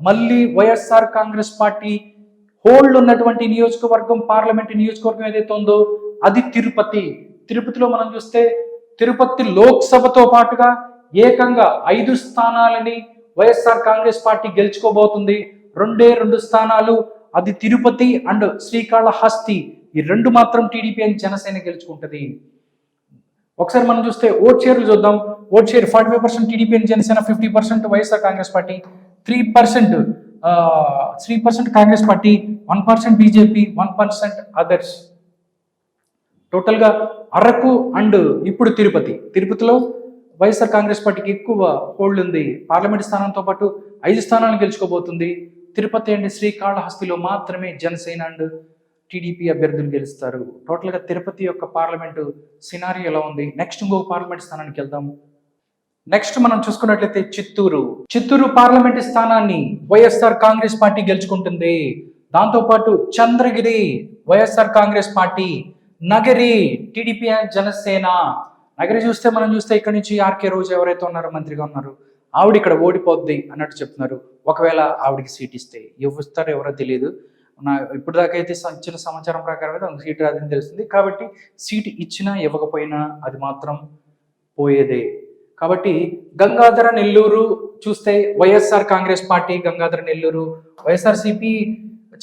మళ్ళీ వైఎస్ఆర్ కాంగ్రెస్ పార్టీ హోల్డ్ ఉన్నటువంటి నియోజకవర్గం, పార్లమెంట్ నియోజకవర్గం ఏదైతే ఉందో అది తిరుపతిలో మనం చూస్తే తిరుపతి లోక్సభతో పాటుగా ఏకంగా 5 స్థానాలని వైఎస్ఆర్ కాంగ్రెస్ పార్టీ గెలుచుకోబోతుంది. 2 స్థానాలు అది తిరుపతి అండ్ శ్రీకాళహస్తి, ఈ 2 మాత్రం టీడీపీ అండ్ జనసేన గెలుచుకుంటుంది. ఒకసారి మనం చూస్తే ఓట్ షేర్లు చూద్దాం. Vote share 45% TDP and Janasena, 50% YSR Congress party, 3% Congress party, 1% BJP, 1% others. టోటల్గా అరకు అండ్ ఇప్పుడు తిరుపతిలో వైఎస్ఆర్ కాంగ్రెస్ పార్టీకి ఎక్కువ హోల్డ్ ఉంది. పార్లమెంట్ స్థానంతో పాటు 5 స్థానాలను గెలుచుకోబోతుంది. తిరుపతి అండ్ శ్రీకాళహస్తిలో మాత్రమే జనసేన అండ్ టీడీపీ అభ్యర్థులు గెలుస్తారు. టోటల్గా తిరుపతి యొక్క పార్లమెంటు సినారీ ఎలా ఉంది. నెక్స్ట్ ఇంకొక పార్లమెంట్ స్థానానికి వెళ్దాం. నెక్స్ట్ మనం చూసుకున్నట్లయితే చిత్తూరు పార్లమెంట్ స్థానాన్ని వైఎస్ఆర్ కాంగ్రెస్ పార్టీ గెలుచుకుంటుంది. దాంతోపాటు Chandragiri YSR Congress party, Nagari TDP and Janasena. Nagari మనం చూస్తే ఇక్కడ నుంచి ఆర్కే రోజు ఎవరైతే ఉన్నారో మంత్రిగా ఉన్నారు, ఆవిడ ఇక్కడ ఓడిపోద్ది అన్నట్టు చెప్తున్నారు. ఒకవేళ ఆవిడికి సీట్ ఇస్తే ఇస్తారో ఎవరో తెలియదు. ఇప్పుడు దాకా అయితే ఇచ్చిన సమాచారం ప్రకారం అయితే సీట్ రాదని తెలుస్తుంది. కాబట్టి సీట్ ఇచ్చినా ఇవ్వకపోయినా అది మాత్రం పోయేదే. కాబట్టి గంగాధర నెల్లూరు చూస్తే YSR Congress party Gangadhara Nellore, YSRCP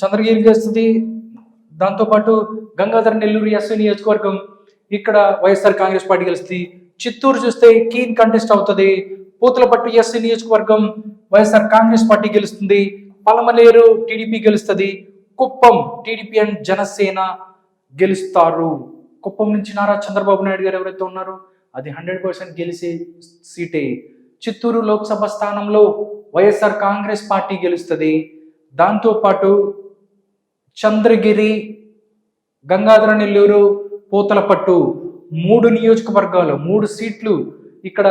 Chandragiri చేస్తుంది. దాంతోపాటు గంగాధర నెల్లూరు ఎస్సీ నియోజకవర్గం ఇక్కడ వైఎస్ఆర్ కాంగ్రెస్ పార్టీ గెలుస్తుంది. చిత్తూరు చూస్తే కీన్ కంటెస్ట్ అవుతుంది. పూతలపట్టు ఎస్సీ నియోజకవర్గం వైఎస్ఆర్ కాంగ్రెస్ పార్టీ గెలుస్తుంది. పలమనేరు టీడీపీ గెలుస్తుంది. కుప్పం టీడీపీ అండ్ జనసేన గెలుస్తారు. కుప్పం నుంచి నారా చంద్రబాబు నాయుడు గారు ఎవరైతే ఉన్నారో అది 100% గెలిచే సీటే. చిత్తూరు లోక్సభ స్థానంలో వైఎస్ఆర్ కాంగ్రెస్ పార్టీ గెలుస్తుంది. దాంతోపాటు చంద్రగిరి, గంగాధర నెల్లూరు, పూతలపట్టు 3 నియోజకవర్గాలు 3 సీట్లు ఇక్కడ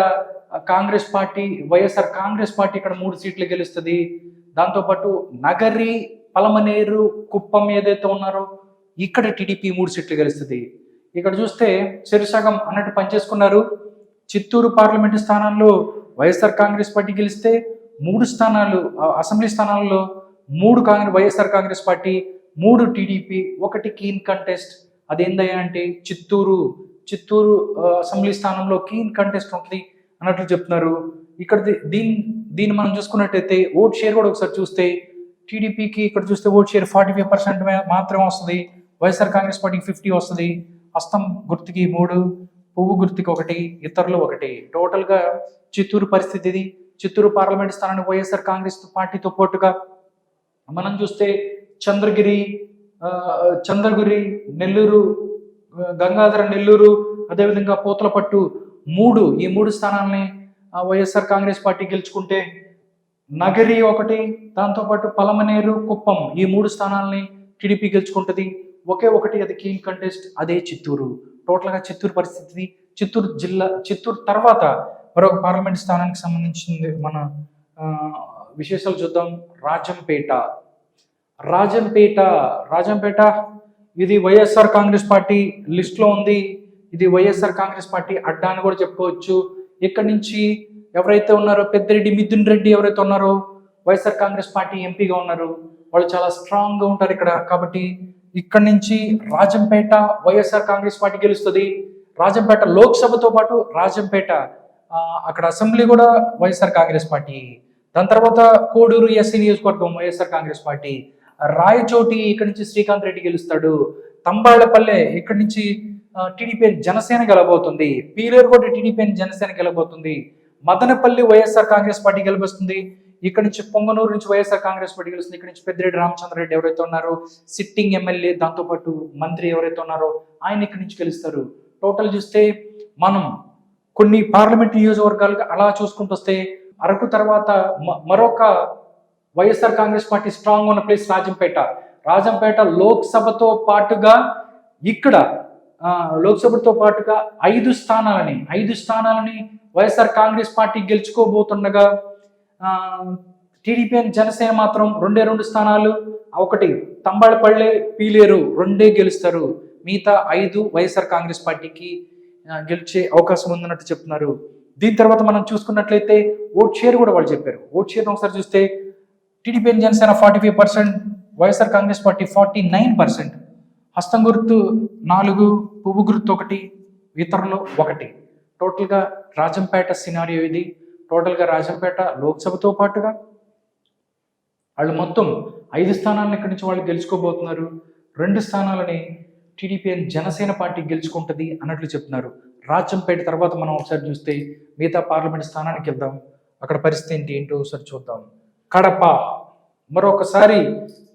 Congress party, YSR Congress party ఇక్కడ 3 సీట్లు గెలుస్తుంది. దాంతోపాటు నగరి, పలమనేరు, కుప్పం ఏదైతే ఉన్నారో ఇక్కడ టీడీపీ 3 సీట్లు గెలుస్తుంది. ఇక్కడ చూస్తే శిరసగం అన్నట్టు పనిచేసుకున్నారు. చిత్తూరు పార్లమెంటు స్థానాల్లో వైఎస్ఆర్ కాంగ్రెస్ పార్టీ గెలిస్తే 3 స్థానాలు అసెంబ్లీ స్థానాల్లో 3 YSR Congress party, 3 TDP, 1 keen contest. అదేందయ్యా అంటే చిత్తూరు అసెంబ్లీ స్థానంలో కీన్ కంటెస్ట్ ఉంటుంది అన్నట్లు చెప్తున్నారు. ఇక్కడ దీన్ని మనం చూసుకున్నట్టయితే ఓట్ షేర్ కూడా ఒకసారి చూస్తే టీడీపీకి ఇక్కడ చూస్తే ఓట్ షేర్ 45% మాత్రమే వస్తుంది. వైఎస్ఆర్ కాంగ్రెస్ పార్టీకి 50 వస్తుంది. హస్తం గుర్తుకి 3, పువ్వు గుర్తుకి 1, ఇతరులు 1. టోటల్గా చిత్తూరు పరిస్థితి ఇది. చిత్తూరు పార్లమెంట్ స్థానాన్ని వైఎస్ఆర్ కాంగ్రెస్ పార్టీతో పాటుగా మనం చూస్తే చంద్రగిరి, నెల్లూరు, గంగాధర నెల్లూరు, అదేవిధంగా పూతలపట్టు ఈ 3 స్థానాలని వైఎస్ఆర్ కాంగ్రెస్ పార్టీ గెలుచుకుంటే నగరి 1, దాంతోపాటు పలమనేరు, కుప్పం ఈ 3 స్థానాలని టీడీపీ గెలుచుకుంటుంది. ఒకే ఒకటి అది కీన్ కంటెస్ట్, అదే చిత్తూరు. టోటల్గా చిత్తూరు పరిస్థితి. చిత్తూరు తర్వాత మరొక పార్లమెంట్ స్థానానికి సంబంధించింది మన విశేషాలు చూద్దాం. రాజంపేట ఇది వైఎస్ఆర్ కాంగ్రెస్ పార్టీ లిస్ట్లో ఉంది. ఇది వైఎస్ఆర్ కాంగ్రెస్ పార్టీ అడ్డా అని కూడా చెప్పుకోవచ్చు. ఇక్కడ నుంచి ఎవరైతే ఉన్నారో పెద్దిరెడ్డి మిథున్ రెడ్డి ఎవరైతే ఉన్నారో వైఎస్ఆర్ కాంగ్రెస్ పార్టీ ఎంపీగా ఉన్నారు, వాళ్ళు చాలా స్ట్రాంగ్గా ఉంటారు ఇక్కడ. కాబట్టి ఇక్కడ నుంచి రాజంపేట వైఎస్ఆర్ కాంగ్రెస్ పార్టీ గెలుస్తుంది. రాజంపేట లోక్సభతో పాటు రాజంపేట అక్కడ అసెంబ్లీ కూడా వైఎస్ఆర్ కాంగ్రెస్ పార్టీ. దాని తర్వాత కోడూరు ఎస్సీ నియోజకవర్గం వైఎస్ఆర్ కాంగ్రెస్ పార్టీ, రాయచోటి ఇక్కడ నుంచి శ్రీకాంత్ రెడ్డి గెలుస్తాడు, తంబాళ్లపల్లె ఇక్కడి నుంచి టీడీపీ జనసేన గెలబోతుంది, పీలేరు కూడా TDP Janasena గెలబోతుంది, Madanapalle YSR Congress party గెలబొస్తుంది, ఇక్కడ నుంచి పొంగనూరు నుంచి వైఎస్ఆర్ కాంగ్రెస్ పార్టీ గెలుస్తుంది, ఇక్కడ నుంచి పెద్దిరెడ్డి రామచంద్రరెడ్డి ఎవరైతే ఉన్నారో సిట్టింగ్ ఎమ్మెల్యే, దాంతోపాటు మంత్రి ఎవరైతే ఉన్నారో ఆయన ఇక్కడి నుంచి గెలుస్తారు. టోటల్ చూస్తే మనం కొన్ని పార్లమెంట్ నియోజకవర్గాలుగా అలా చూసుకుంటూ వస్తే అరకు తర్వాత మరొక వైఎస్ఆర్ కాంగ్రెస్ పార్టీ స్ట్రాంగ్ ఉన్న ప్లేస్ రాజంపేట లోక్సభతో పాటుగా ఇక్కడ లోక్సభతో పాటుగా 5 స్థానాలని YSR Congress party గెలుచుకోబోతుండగా TDP Janasena మాత్రం 2 స్థానాలు, ఒకటి తంబాళపల్లె పీలేరు 2 గెలుస్తారు, మిగతా 5 వైఎస్ఆర్ కాంగ్రెస్ పార్టీకి గెలిచే అవకాశం ఉందన్నట్టు చెప్తున్నారు. దీని తర్వాత మనం చూసుకున్నట్లయితే ఓట్ షేర్ కూడా వాళ్ళు చెప్పారు. ఓట్ షేర్ ఒకసారి చూస్తే TDP Janasena 45%, YSR Congress party 49%, హస్తం గుర్తు 4, పువ్వు గుర్తు 1, ఇతరులు 1. టోటల్గా రాజంపేట సినారియో ఇది. టోటల్గా రాజంపేట లోక్సభతో పాటుగా వాళ్ళు మొత్తం 5 స్థానాలను ఇక్కడి నుంచి వాళ్ళు గెలుచుకోబోతున్నారు. 2 స్థానాలని టీడీపీ జనసేన పార్టీ గెలుచుకుంటుంది అన్నట్లు చెప్తున్నారు. రాజంపేట తర్వాత మనం ఒకసారి చూస్తే మిగతా పార్లమెంట్ స్థానానికి వెళ్దాం, అక్కడ పరిస్థితి ఏంటో ఒకసారి చూద్దాం. కడప, మరొకసారి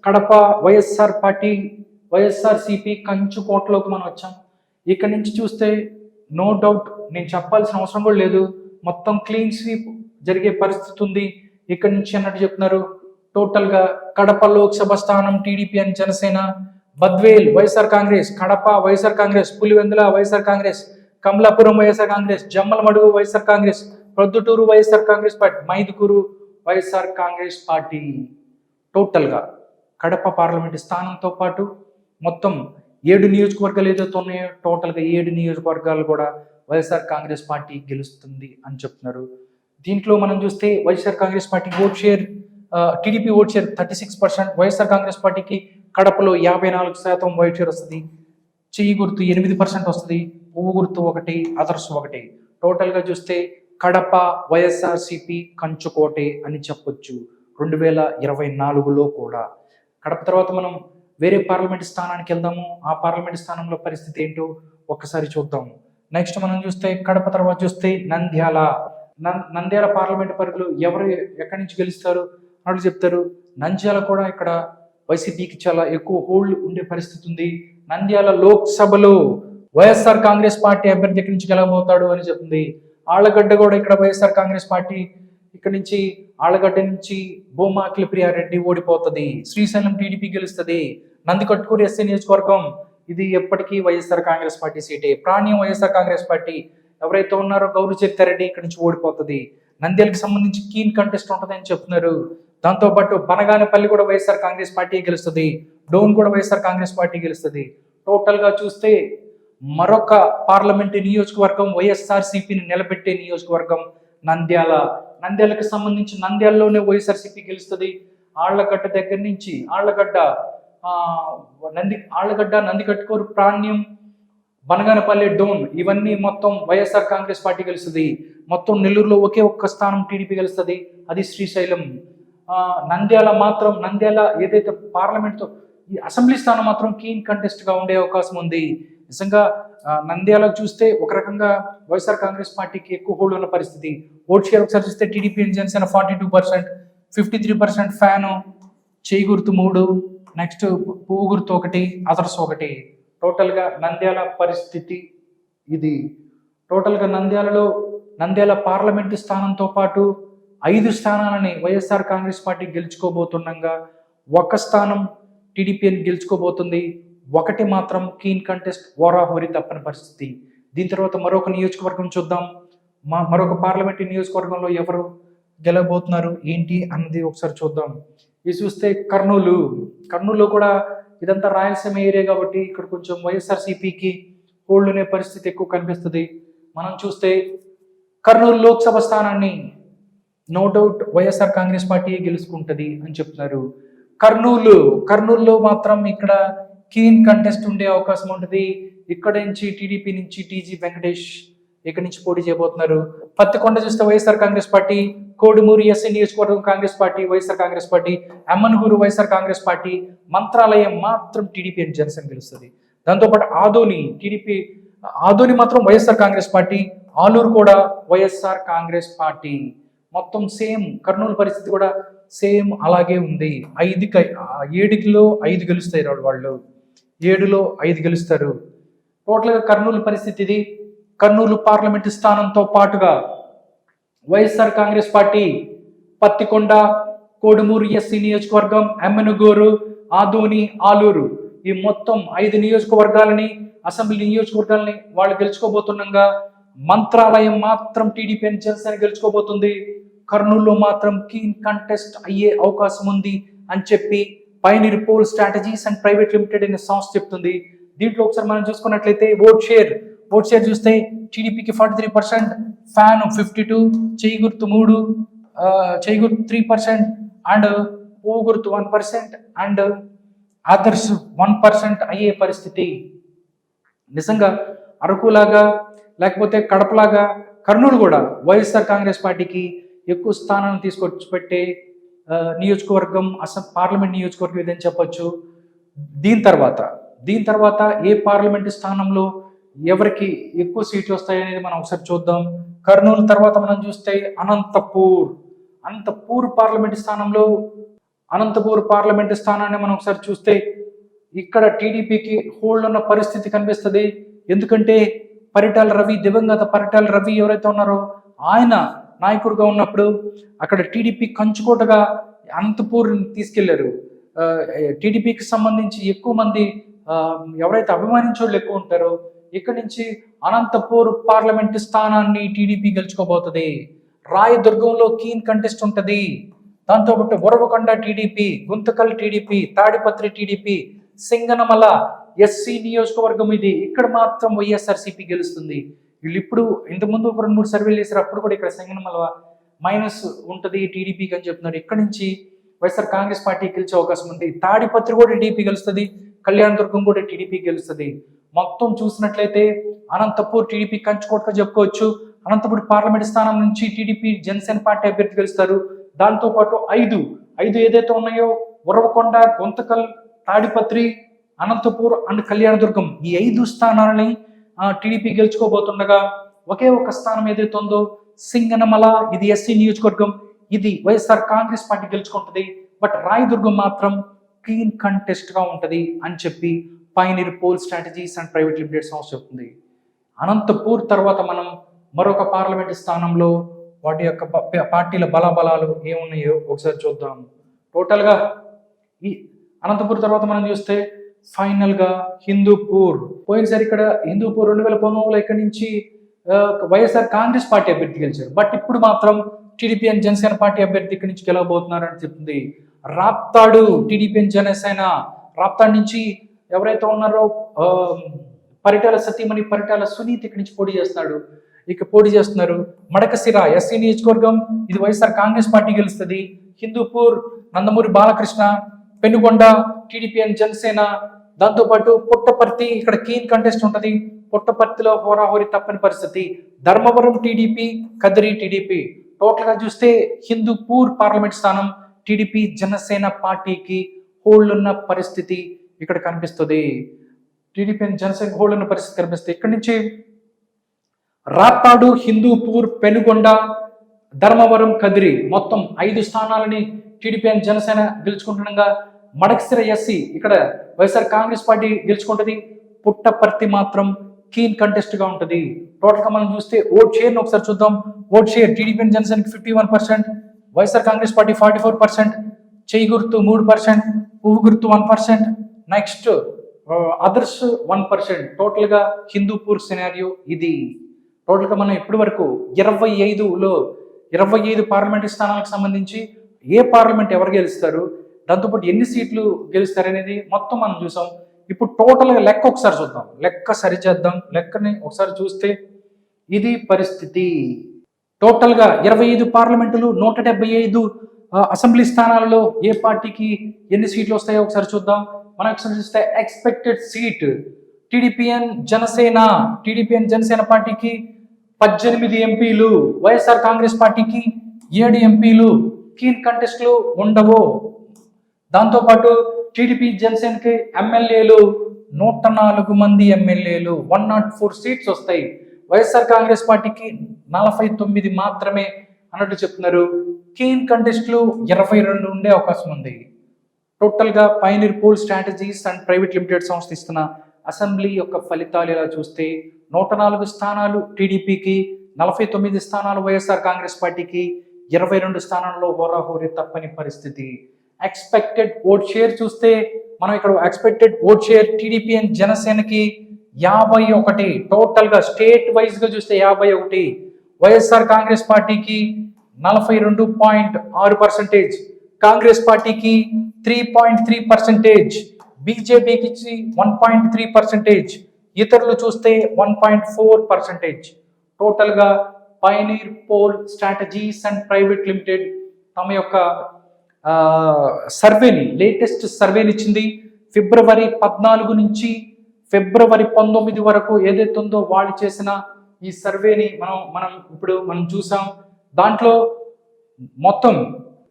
కడప వైఎస్ఆర్ పార్టీ వైఎస్ఆర్సీపీ కంచుకోటలోకి మనం వచ్చాం. ఇక్కడ నుంచి చూస్తే నో డౌట్ నేను చెప్పాల్సిన అవసరం కూడా లేదు, మొత్తం క్లీన్ స్వీప్ జరిగే పరిస్థితి ఉంది ఇక్కడి నుంచి అన్నట్టు చెప్తున్నారు. టోటల్గా కడప లోక్సభ స్థానం TDP and Janasena, Badvel YSR Congress, Kadapa YSR Congress, Pulivendula YSR Congress, Kamalapuram YSR Congress, Jammalamadugu YSR Congress, Proddatur YSR Congress party, Mydukur YSR Congress party. టోటల్గా కడప పార్లమెంట్ స్థానంతో పాటు మొత్తం 7 నియోజకవర్గాలు ఏదైతే ఉన్నాయో టోటల్గా 7 నియోజకవర్గాలు కూడా వైఎస్ఆర్ కాంగ్రెస్ పార్టీ గెలుస్తుంది అని చెప్తున్నారు. దీంట్లో మనం చూస్తే YSR Congress party vote share, TDP vote share 36%, YSR Congress పార్టీకి కడపలో 54% ఓట్ షేర్ వస్తుంది, చెయ్యి గుర్తు 8% వస్తుంది, పువ్వు గుర్తు 1, అదర్స్ 1. టోటల్గా చూస్తే కడప వైఎస్ఆర్సీపీ కంచుకోటే అని చెప్పొచ్చు 2024లో కూడా. కడప తర్వాత మనం వేరే పార్లమెంట్ స్థానానికి వెళ్దాము, ఆ పార్లమెంట్ స్థానంలో పరిస్థితి ఏంటో ఒక్కసారి చూద్దాము. నెక్స్ట్ మనం చూస్తే కడప తర్వాత చూస్తే నంద్యాల పార్లమెంట్ పరిధిలో ఎవరు ఎక్కడి నుంచి గెలుస్తారు అన్నట్టు చెప్తారు. నంద్యాల కూడా ఇక్కడ వైసీపీకి చాలా ఎక్కువ హోల్డ్ ఉండే పరిస్థితి ఉంది. నంద్యాల లోక్సభలో వైఎస్ఆర్ కాంగ్రెస్ పార్టీ అభ్యర్థి ఎక్కడి నుంచి గెలవబోతాడు అని చెప్తుంది. ఆళ్లగడ్డ కూడా ఇక్కడ వైఎస్ఆర్ కాంగ్రెస్ పార్టీ ఇక్కడ నుంచి ఆళ్లగడ్డ నుంచి బొమ్మ అఖిలప్రియారెడ్డి ఓడిపోతుంది, శ్రీశైలం టీడీపీ గెలుస్తుంది, నందికొట్కూరు ఎస్సీ నియోజకవర్గం ఇది ఎప్పటికీ YSR Congress party సీటే, ప్రాణ్యం YSR Congress party ఎవరైతే ఉన్నారో గౌరీ చరితారెడ్డి ఇక్కడ నుంచి ఓడిపోతుంది. నంద్యాలకు సంబంధించి కీన్ కంటెస్ట్ ఉంటుంది అని చెప్తున్నారు. దాంతోపాటు బనగానపల్లి కూడా వైఎస్ఆర్ కాంగ్రెస్ పార్టీ గెలుస్తుంది, డోన్ కూడా వైఎస్ఆర్ కాంగ్రెస్ పార్టీ గెలుస్తుంది. టోటల్గా చూస్తే మరొక పార్లమెంటు నియోజకవర్గం వైఎస్ఆర్సీపీని నిలబెట్టే నియోజకవర్గం నంద్యాలకు సంబంధించి నంద్యాలలోనే వైఎస్ఆర్సీపీ గెలుస్తుంది. ఆళ్లగడ్డ దగ్గర నుంచి ఆళ్లగడ్డ నందికొట్కూరు, ప్రాణ్యం, బనగానపల్లి, డోన్ ఇవన్నీ మొత్తం వైఎస్ఆర్ కాంగ్రెస్ పార్టీ గెలుస్తుంది. మొత్తం నెల్లూరులో ఒకే ఒక్క స్థానం టీడీపీ గెలుస్తుంది, అది శ్రీశైలం. నంద్యాల ఏదైతే పార్లమెంట్తో ఈ అసెంబ్లీ స్థానం మాత్రం కీన్ కంటెస్ట్గా ఉండే అవకాశం ఉంది. నిజంగా నంద్యాలకు చూస్తే ఒక రకంగా వైఎస్ఆర్ కాంగ్రెస్ పార్టీకి ఎక్కువ హోల్డ్ ఉన్న పరిస్థితి. ఓట్ షేర్ ఒకసారి చూస్తే టీడీపీ జనసేన 42%, 53% ఫ్యాను, చేయి గుర్తు 3, నెక్స్ట్ పువ్వు గుర్తు 1, అదర్స్ 1. టోటల్గా నంద్యాల పరిస్థితి ఇది. టోటల్గా నంద్యాల పార్లమెంటు స్థానంతో పాటు 5 స్థానాలని వైఎస్ఆర్ కాంగ్రెస్ పార్టీ గెలుచుకోబోతుండగా 1 స్థానం టీడీపీ గెలుచుకోబోతుంది, 1 మాత్రం కీన్ కంటెస్ట్ హోరాహోరీ తప్పని పరిస్థితి. దీని తర్వాత మరొక నియోజకవర్గం చూద్దాం. మరొక పార్లమెంటు నియోజకవర్గంలో ఎవరు గెలవబోతున్నారు ఏంటి అన్నది ఒకసారి చూద్దాం. ఇది చూస్తే కర్నూలు కూడా ఇదంతా రాయలసీమ ఏరియా కాబట్టి ఇక్కడ కొంచెం వైఎస్ఆర్సీపీకి హోల్డ్ అనే పరిస్థితి ఎక్కువ కనిపిస్తుంది. మనం చూస్తే కర్నూలు లోక్సభ స్థానాన్ని no doubt YSR Congress party గెలుచుకుంటుంది అని చెప్తున్నారు. కర్నూలులో మాత్రం ఇక్కడ కీన్ కంటెస్ట్ ఉండే అవకాశం ఉంటుంది. ఇక్కడ నుంచి టీడీపీ నుంచి టీజీ వెంకటేష్ ఇక్కడి నుంచి పోటీ చేయబోతున్నారు. పత్తికొండ చూస్తే YSR Congress party, Kodumur SC నియోజకవర్గం Congress party YSR Congress party, Ammanuguru YSR Congress party, Mantralayam మాత్రం టీడీపీ అండ్ జనసేన గెలుస్తుంది. దాంతోపాటు ఆదోని మాత్రం వైఎస్ఆర్ కాంగ్రెస్ పార్టీ, ఆలూరు కూడా వైఎస్ఆర్ కాంగ్రెస్ పార్టీ. మొత్తం సేమ్. కర్నూలు పరిస్థితి కూడా సేమ్ అలాగే ఉంది. 7లో 5 గెలుస్తాయి వాళ్ళు, 7లో 5 గెలుస్తారు. టోటల్గా కర్నూలు పరిస్థితి ఇది. కర్నూలు పార్లమెంటు స్థానంతో పాటుగా YSR Congress party Pattikonda, Kodumur SC నియోజకవర్గం, ఎమ్మెనుగూరు, ఆదోని, ఆలూరు ఈ మొత్తం 5 నియోజకవర్గాలని, అసెంబ్లీ నియోజకవర్గాలని వాళ్ళు గెలుచుకోబోతుండగా మంత్రాలయం మాత్రం టీడీపీ అండ్ జనసేన గెలుచుకోబోతుంది. కర్నూలులో మాత్రం కీన్ కంటెస్ట్ అయ్యే అవకాశం ఉంది అని చెప్పి pioneer poll strategies and private limited అనే సంస్థ చెప్తుంది. దీంట్లో ఒకసారి మనం చూసుకున్నట్లయితే ఓట్ షేర్ చూస్తే టీడీపీకి 43%, ఫ్యాన్ 52, చేయి గుర్తు 3, చేయి గుర్తు 3% అండ్ ఓ గుర్తు 1% అండ్ అదర్స్ 1% అయ్యే పరిస్థితి. నిజంగా అరకులాగా లేకపోతే కడపలాగా కర్నూలు కూడా వైఎస్ఆర్ కాంగ్రెస్ పార్టీకి ఎక్కువ స్థానాన్ని తీసుకొచ్చి పెట్టే నియోజకవర్గం, పార్లమెంట్ నియోజకవర్గం ఇదని చెప్పొచ్చు. దీని తర్వాత ఏ పార్లమెంటు స్థానంలో ఎవరికి ఎక్కువ సీట్లు వస్తాయనేది మనం ఒకసారి చూద్దాం. కర్నూలు తర్వాత మనం చూస్తే అనంతపూర్ పార్లమెంటు స్థానాన్ని మనం ఒకసారి చూస్తే ఇక్కడ టీడీపీకి హోల్డ్ ఉన్న పరిస్థితి కనిపిస్తుంది. ఎందుకంటే దివంగత పరిటాల రవి ఎవరైతే ఉన్నారో ఆయన నాయకుడిగా ఉన్నప్పుడు అక్కడ టీడీపీ కంచుకోటగా అనంతపూర్ తీసుకెళ్లారు. టీడీపీకి సంబంధించి ఎక్కువ మంది ఎవరైతే అభిమానించోళ్ళు ఎక్కువ ఉంటారో ఇక్కడి నుంచి అనంతపూర్ పార్లమెంటు స్థానాన్ని టీడీపీ గెలుచుకోబోతుంది. రాయదుర్గంలో కీన్ కంటెస్ట్ ఉంటుంది. దాంతోపాటు Uravakonda TDP, Guntakal TDP, Tadipatri TDP, Singanamala SC నియోజకవర్గం ఇది. ఇక్కడ మాత్రం వైఎస్ఆర్సీపీ గెలుస్తుంది. వీళ్ళు ఇప్పుడు ఇంతకుముందు 2-3 సర్వేలు చేశారు. అప్పుడు కూడా ఇక్కడ సింగనమల మైనస్ ఉంటుంది టీడీపీకి అని చెప్తున్నారు. ఇక్కడ నుంచి వైఎస్ఆర్ కాంగ్రెస్ పార్టీ గెలిచే అవకాశం ఉంది. తాడిపత్రి కూడా టీడీపీ గెలుస్తుంది, కళ్యాణదుర్గం కూడా టీడీపీ గెలుస్తుంది. మొత్తం చూసినట్లయితే అనంతపూర్ టీడీపీ కంచుకోటగా చెప్పుకోవచ్చు. అనంతపూర్ పార్లమెంట్ స్థానం నుంచి టీడీపీ జనసేన పార్టీ అభ్యర్థి గెలుస్తారు. దాంతోపాటు 5 ఏదైతే ఉన్నాయో ఉరవకొండ, గుంతకల్, తాడిపత్రి, అనంతపూర్ అండ్ కళ్యాణదుర్గం ఈ 5 స్థానాలని టీడీపీ గెలుచుకోబోతుండగా ఒకే ఒక స్థానం ఏదైతే ఉందో సింగనమల, ఇది ఎస్సీ నియోజకవర్గం, ఇది వైఎస్ఆర్ కాంగ్రెస్ పార్టీ గెలుచుకుంటుంది. బట్ రాయదుర్గం మాత్రం క్లీన్ కంటెస్ట్ గా ఉంటది అని చెప్పి pioneer poll strategies and private limited సంస్థ చెప్తుంది. అనంతపూర్ తర్వాత మనం మరొక పార్లమెంటు స్థానంలో వాటి యొక్క పార్టీల బలాబలాలు ఏమున్నాయో ఒకసారి చూద్దాం. టోటల్గా ఈ అనంతపూర్ తర్వాత మనం చూస్తే ఫైనల్ గా హిందూపూర్. పోయినసారి ఇక్కడ హిందూపూర్ 2019లో ఇక్కడి నుంచి వైఎస్ఆర్ కాంగ్రెస్ పార్టీ అభ్యర్థి గెలిచారు. బట్ ఇప్పుడు మాత్రం టీడీపీ అండ్ జనసేన పార్టీ అభ్యర్థి ఇక్కడి నుంచి గెలవబోతున్నారు అని చెప్తుంది. రాప్తాడు టీడీపీ అండ్ జనసేన, రాప్తాడు నుంచి ఎవరైతే ఉన్నారో పరిటాల సతీమణి పరిటాల సునీత్ ఇక్కడి నుంచి పోటీ చేస్తున్నారు. మడకసిర ఎస్సీ నియోజకవర్గం, ఇది వైఎస్ఆర్ కాంగ్రెస్ పార్టీ గెలుస్తుంది. Hindupur Nandamuri Balakrishna, Penugonda TDP and Janasena. దాంతోపాటు పుట్టపర్తి ఇక్కడ కీన్ కంటెస్ట్ ఉంటుంది. పుట్టపర్తిలో హోరాహోరీ తప్పని పరిస్థితి. Dharmavaram TDP, Kadiri TDP. Total గా చూస్తే హిందూపూర్ పార్లమెంట్ స్థానం టీడీపీ జనసేన పార్టీకి హోల్డ్ ఉన్న పరిస్థితి ఇక్కడ కనిపిస్తుంది. టీడీపీ అండ్ జనసేన హోల్డ్ ఉన్న పరిస్థితి కనిపిస్తుంది. ఇక్కడి నుంచి రాప్తాడు, హిందూపూర్, పెనుగొండ, ధర్మవరం, కదిరి మొత్తం 5 స్థానాలని టీడీపీ అండ్ జనసేన గెలుచుకుంటుండగా మడకసిర ఎస్సీ ఇక్కడ వైఎస్ఆర్ కాంగ్రెస్ పార్టీ గెలుచుకుంటుంది. పుట్టపర్తి మాత్రం కీన్ కంటెస్ట్ గా ఉంటుంది. టోటల్ గా మనం చూస్తే ఓట్ షేర్ ఒకసారి చూద్దాం. ఓట్ షేర్ టీడీపీ అండ్ జనసేనకి 51%, వైఎస్ఆర్ కాంగ్రెస్ పార్టీ 44%, చేయి గుర్తు 3%, పువ్వు గుర్తు 1%, నెక్స్ట్ అదర్స్ 1%. టోటల్ గా హిందూపూర్ సినారియో ఇది. టోటల్ గా మనం ఇప్పటి వరకు 25 పార్లమెంట్ స్థానాలకు సంబంధించి ఏ పార్లమెంట్ ఎవరు గెలుస్తారు, దాంతోపాటు ఎన్ని సీట్లు గెలుస్తారు అనేది మొత్తం మనం చూసాం. ఇప్పుడు టోటల్గా లెక్క ఒకసారి చూద్దాం, లెక్క సరిచేద్దాం. లెక్కని ఒకసారి చూస్తే ఇది పరిస్థితి. టోటల్గా 25 పార్లమెంటులు, 175 అసెంబ్లీ స్థానాలలో ఏ పార్టీకి ఎన్ని సీట్లు వస్తాయో ఒకసారి చూద్దాం. మనం ఒకసారి చూస్తే expected seat TDP and Janasena పార్టీకి 18 ఎంపీలు, వైఎస్ఆర్ కాంగ్రెస్ పార్టీకి 7 ఎంపీలు కీన్ కంటెస్ట్లు ఉండవు. దాంతోపాటు టీడీపీ జనసేనకి ఎమ్మెల్యేలు 104 మంది ఎమ్మెల్యేలు, 104 సీట్స్ వస్తాయి. వైఎస్ఆర్ కాంగ్రెస్ పార్టీకి 49 మాత్రమే అన్నట్టు చెప్తున్నారు. కీన్ కంటెస్ట్లు 22 ఉండే అవకాశం ఉంది. టోటల్గా pioneer poll strategies and private limited సంస్థ ఇస్తున్న అసెంబ్లీ యొక్క ఫలితాలు ఇలా చూస్తే 104 స్థానాలు టీడీపీకి, 49 స్థానాలు వైఎస్ఆర్ కాంగ్రెస్ పార్టీకి, 22 స్థానాల్లో హోరాహోరీ తప్పని పరిస్థితి. ఎక్స్పెక్టెడ్ ఓట్ షేర్ చూస్తే మనం ఇక్కడ expected vote share TDP and జనసేనకి 51, టోటల్గా స్టేట్ వైజ్గా చూస్తే 51, వైఎస్ఆర్ కాంగ్రెస్ పార్టీకి 42.6%, కాంగ్రెస్ పార్టీకి 3.3%, బీజేపీకి 1.3%, ఇతరులు చూస్తే 1.4%. టోటల్గా pioneer poll strategies and private limited తమ యొక్క సర్వేని, లేటెస్ట్ సర్వేని ఇచ్చింది. ఫిబ్రవరి 14 నుంచి ఫిబ్రవరి 19 వరకు ఏదైతే ఉందో వాళ్ళు చేసిన ఈ సర్వేని మనం చూసాం. దాంట్లో మొత్తం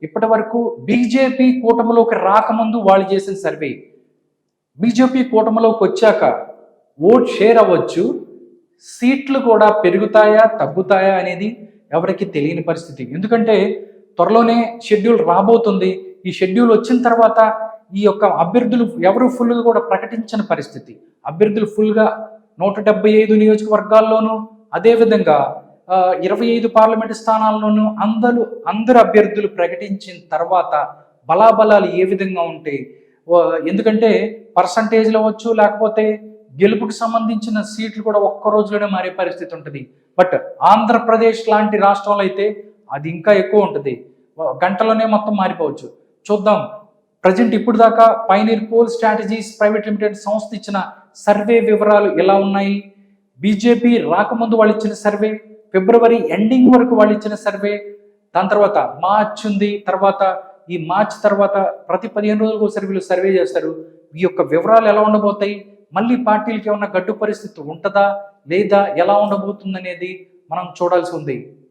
ఇప్పటి వరకు బీజేపీ కూటమిలోకి రాకముందు వాళ్ళు చేసిన సర్వే, బీజేపీ కూటమిలోకి వచ్చాక ఓట్ షేర్ అవ్వచ్చు, సీట్లు కూడా పెరుగుతాయా తగ్గుతాయా అనేది ఎవరికి తెలియని పరిస్థితి. ఎందుకంటే త్వరలోనే షెడ్యూల్ రాబోతుంది. ఈ షెడ్యూల్ వచ్చిన తర్వాత ఈ యొక్క అభ్యర్థులు ఎవరు ఫుల్గా కూడా ప్రకటించని పరిస్థితి. అభ్యర్థులు ఫుల్గా 175 నియోజకవర్గాల్లోనూ, అదేవిధంగా 25 పార్లమెంటు స్థానాల్లోనూ అందరు అభ్యర్థులు ప్రకటించిన తర్వాత బలాబలాలు ఏ విధంగా ఉంటాయి, ఎందుకంటే పర్సంటేజ్లు అవ్వచ్చు, లేకపోతే గెలుపుకి సంబంధించిన సీట్లు కూడా ఒక్క రోజులోనే మారే పరిస్థితి ఉంటుంది. బట్ ఆంధ్రప్రదేశ్ లాంటి రాష్ట్రంలో అయితే అది ఇంకా ఎక్కువ ఉంటుంది, గంటలోనే మొత్తం మారిపోవచ్చు. చూద్దాం. ప్రజెంట్ ఇప్పుడు దాకా pioneer poll strategies private limited సంస్థ ఇచ్చిన సర్వే వివరాలు ఎలా ఉన్నాయి, బీజేపీ రాకముందు వాళ్ళు ఇచ్చిన సర్వే, ఫిబ్రవరి ఎండింగ్ వరకు వాళ్ళు ఇచ్చిన సర్వే, దాని తర్వాత మార్చ్ ఉంది, తర్వాత ఈ మార్చ్ తర్వాత ప్రతి 15 రోజులకు ఒకసారి వీళ్ళు సర్వే చేస్తారు. ఈ యొక్క వివరాలు ఎలా ఉండబోతాయి, మళ్ళీ పార్టీలకి ఏమన్నా గడ్డు పరిస్థితి ఉంటుందా లేదా ఎలా ఉండబోతుంది అనేది మనం చూడాల్సి ఉంది.